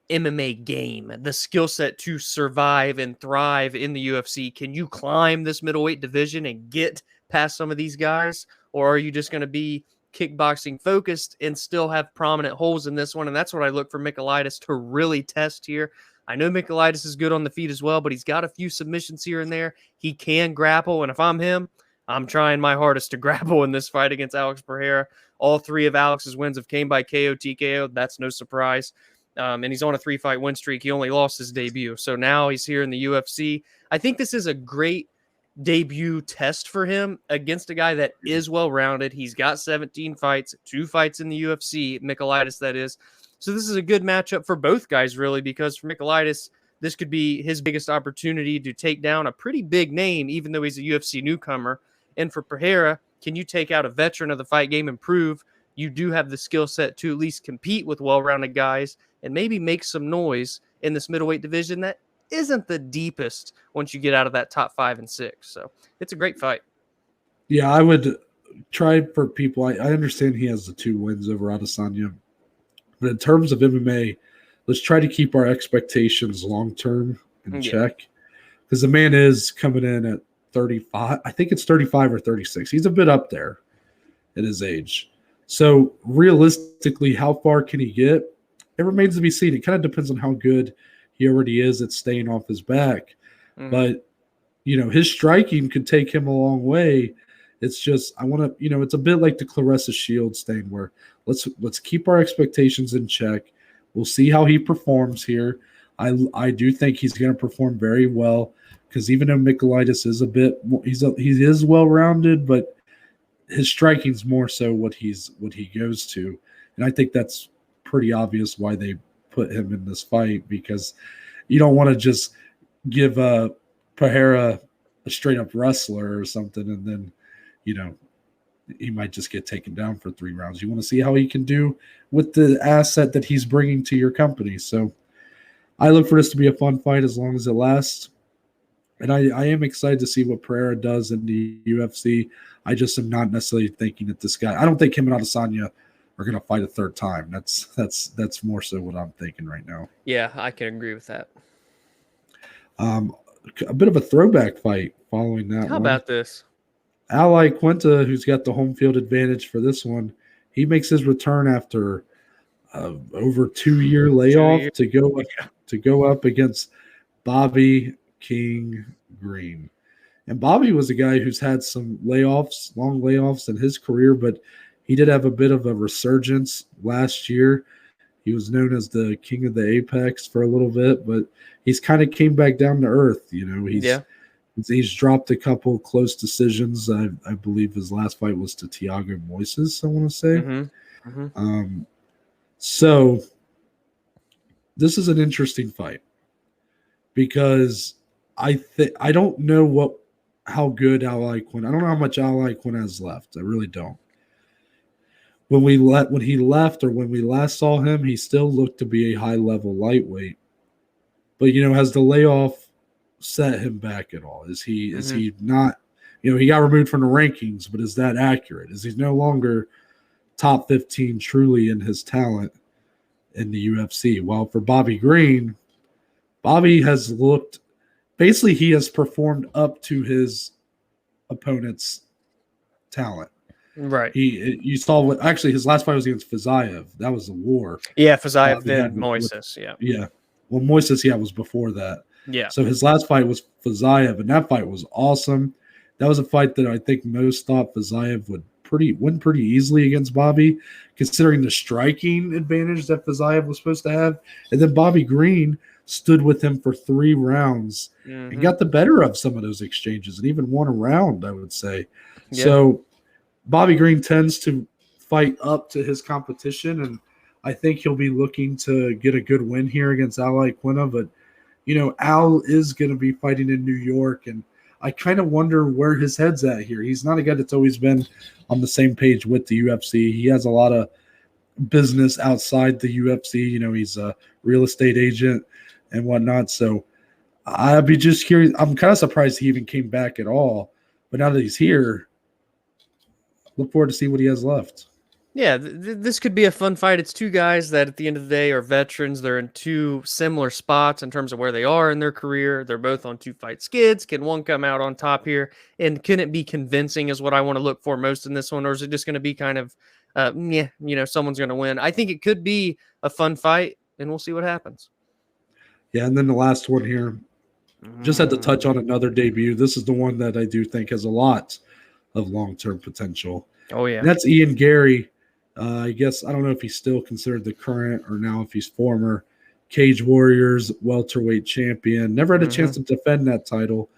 MMA game, the skill set to survive and thrive in the UFC? Can you climb this middleweight division and get past some of these guys? Or are you just going to be kickboxing focused and still have prominent holes in this one? And that's what I look for Mikulaitis to really test here. I know Mikulaitis is good on the feet as well, but he's got a few submissions here and there. He can grapple, and if I'm him, I'm trying my hardest to grapple in this fight against Alex Pereira. All 3 of Alex's wins have came by KO, TKO. That's no surprise. And he's on a 3-fight win streak. He only lost his debut. So now he's here in the UFC. I think this is a great debut test for him against a guy that is well-rounded. He's got 17 fights, 2 fights in the UFC, Mikulaitis, that is. So this is a good matchup for both guys, really, because for Mikulaitis, this could be his biggest opportunity to take down a pretty big name, even though he's a UFC newcomer. And for Pereira, can you take out a veteran of the fight game and prove you do have the skill set to at least compete with well-rounded guys and maybe make some noise in this middleweight division that isn't the deepest once you get out of that top 5 and 6. So it's a great fight. Yeah, I would try for people. I understand he has the 2 wins over Adesanya. But in terms of MMA, let's try to keep our expectations long-term in check. Because the man is coming in at 35. I think it's 35 or 36. He's a bit up there at his age. So realistically, how far can he get? It remains to be seen. It kind of depends on how good he already is at staying off his back. Mm-hmm. But, his striking could take him a long way. It's just I want to, it's a bit like the Claressa Shields thing where let's keep our expectations in check. We'll see how he performs here. I do think he's going to perform very well because even though Michailidis is he is well rounded, but his striking's more so what he goes to, and I think that's pretty obvious why they put him in this fight, because you don't want to just give Ferreira a straight up wrestler or something, and then he might just get taken down for 3 rounds. You want to see how he can do with the asset that he's bringing to your company. So I look for this to be a fun fight as long as it lasts. And I am excited to see what Ferreira does in the UFC. I just am not necessarily thinking that this guy – I don't think him and Adesanya are going to fight a third time. That's more so what I'm thinking right now. Yeah, I can agree with that. A bit of a throwback fight following that. How about this? Ally Quinta, who's got the home field advantage for this one, he makes his return after over 2-year layoff to go up against Bobby King Green. And Bobby was a guy who's had some long layoffs in his career, but he did have a bit of a resurgence last year. He was known as the king of the Apex for a little bit, but he's kind of came back down to earth. He's dropped a couple close decisions. I believe his last fight was to Thiago Moises, I want to say. Mm-hmm. Mm-hmm. So this is an interesting fight because I don't know how good Ally Quinta. I don't know how much Ally Quinta has left. I really don't. When he left or when we last saw him, he still looked to be a high-level lightweight. But, has the layoff set him back at all? Is he not, he got removed from the rankings, but is that accurate? Is he no longer top 15 truly in his talent in the UFC? Well, for Bobby Green, Bobby has looked, basically he has performed up to his opponent's talent. Right. You saw actually his last fight was against Fiziev. That was a war. Yeah, Fiziev then Moises. Yeah. Well, Moises, was before that. Yeah. So his last fight was Fiziev, and that fight was awesome. That was a fight that I think most thought Fiziev would win pretty easily against Bobby, considering the striking advantage that Fiziev was supposed to have. And then Bobby Green stood with him for 3 rounds and got the better of some of those exchanges and even won a round, I would say. Yeah. So Bobby Green tends to fight up to his competition, and I think he'll be looking to get a good win here against Ally Quinta. But, Al is going to be fighting in New York, and I kind of wonder where his head's at here. He's not a guy that's always been on the same page with the UFC. He has a lot of business outside the UFC. He's a real estate agent and whatnot. So I'd be just curious. I'm kind of surprised he even came back at all. But now that he's here, look forward to see what he has left. Yeah, this could be a fun fight. It's 2 guys that at the end of the day are veterans. They're in 2 similar spots in terms of where they are in their career. They're both on 2 fight skids. Can one come out on top here? And can it be convincing is what I want to look for most in this one? Or is it just going to be kind of, someone's going to win? I think it could be a fun fight, and we'll see what happens. Yeah, and then the last one here, just had to touch on another debut. This is the one that I do think has a lot of long-term potential. Oh, yeah. And that's Ian Gary. I guess I don't know if he's still considered the current or now if he's former Cage Warriors welterweight champion. Never had a chance to defend that title,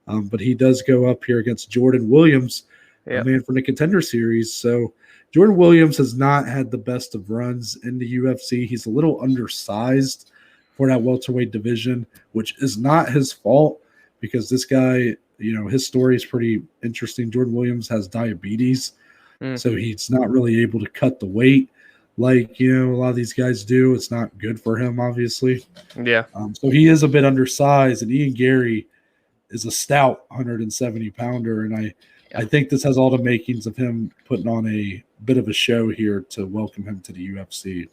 but he does go up here against Jordan Williams, a man from the Contender Series. So Jordan Williams has not had the best of runs in the UFC. He's a little undersized for that welterweight division, which is not his fault because this guy, his story is pretty interesting. Jordan Williams has diabetes. So he's not really able to cut the weight like, a lot of these guys do. It's not good for him, obviously. Yeah. So he is a bit undersized, and Ian Gary is a stout 170-pounder, and I think this has all the makings of him putting on a bit of a show here to welcome him to the UFC.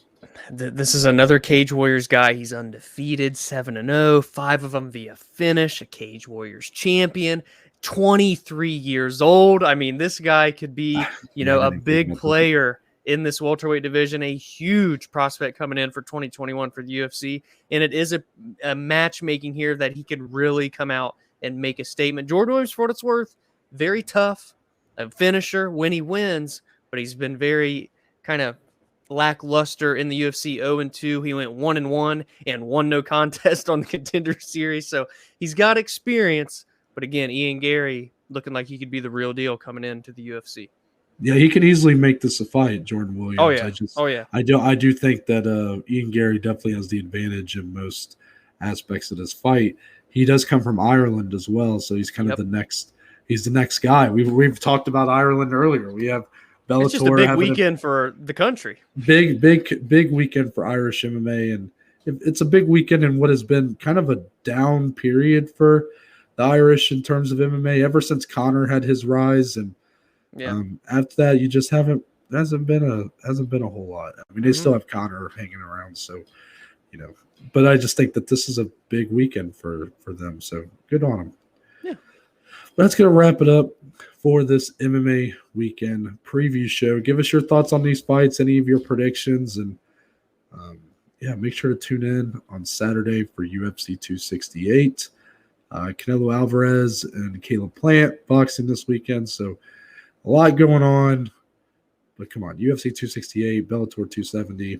This is another Cage Warriors guy. He's undefeated, 7-0, 5 of them via finish, a Cage Warriors champion. 23 years old. I mean, this guy could be, a big player in this welterweight division, a huge prospect coming in for 2021 for the UFC. And it is a matchmaking here that he could really come out and make a statement. Jordan Williams, for what it's worth, very tough, a finisher when he wins, but he's been very kind of lackluster in the UFC. 0-2. He went 1-1 and won no contest on the Contender Series. So he's got experience. But again, Ian Gary looking like he could be the real deal coming into the UFC. Yeah, he could easily make this a fight, Jordan Williams. Oh yeah. I do think that Ian Gary definitely has the advantage in most aspects of this fight. He does come from Ireland as well, so he's kind of the next. He's the next guy. We've talked about Ireland earlier. We have Bellator. It's just a big weekend for the country. Big weekend for Irish MMA, and it's a big weekend in what has been kind of a down period for the Irish in terms of MMA ever since Conor had his rise, and after that, you just hasn't been a whole lot. I mean, they still have Conor hanging around, so But I just think that this is a big weekend for them, so good on them. Yeah. That's going to wrap it up for this MMA Weekend Preview show. Give us your thoughts on these fights, any of your predictions, and make sure to tune in on Saturday for UFC 268. Canelo Alvarez and Caleb Plant boxing this weekend, so a lot going on. But come on, UFC 268, Bellator 270.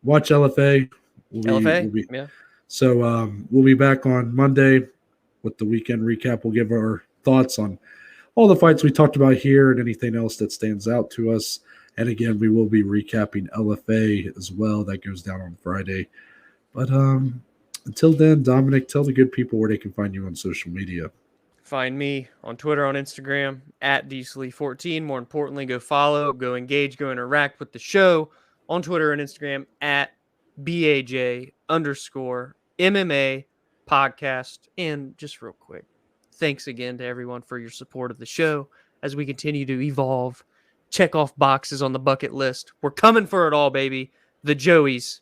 Watch LFA. So we'll be back on Monday with the weekend recap. We'll give our thoughts on all the fights we talked about here and anything else that stands out to us. And again, we will be recapping LFA as well. That goes down on Friday. But until then, Dominic, tell the good people where they can find you on social media. Find me on Twitter, on Instagram, at DSlee14. More importantly, go follow, go engage, go interact with the show on Twitter and Instagram at BAJ_MMA podcast. And just real quick, thanks again to everyone for your support of the show as we continue to evolve, check off boxes on the bucket list. We're coming for it all, baby. The Joeys,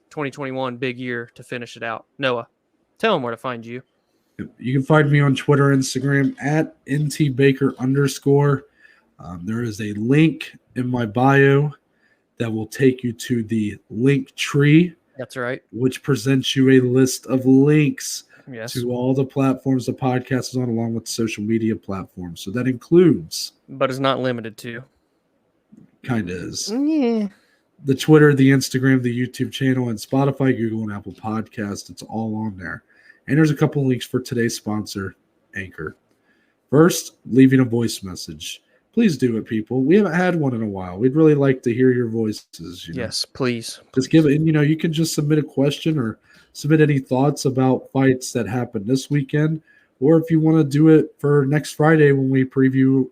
2021, big year to finish it out. Noah, tell them where to find you. You can find me on Twitter, Instagram at ntbaker_. There is a link in my bio that will take you to the link tree. That's right. Which presents you a list of links yes. to all the platforms the podcast is on, along with social media platforms. So that includes, but is not limited to, kind of is, yeah, the Twitter, the Instagram, the YouTube channel, and Spotify, Google, and Apple Podcasts. It's all on there. And there's a couple links for today's sponsor, Anchor. First, leaving a voice message. Please do it, people. We haven't had one in a while. We'd really like to hear your voices. Yes, please. Just give it, you can just submit a question or submit any thoughts about fights that happened this weekend. Or if you want to do it for next Friday when we preview,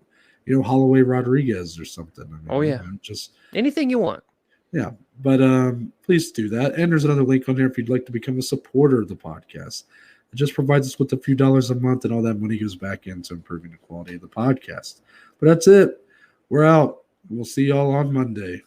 Holloway Rodriguez or something. Just anything you want. Yeah, but please do that. And there's another link on there if you'd like to become a supporter of the podcast. It just provides us with a few dollars a month, and all that money goes back into improving the quality of the podcast. But that's it. We're out. We'll see y'all on Monday.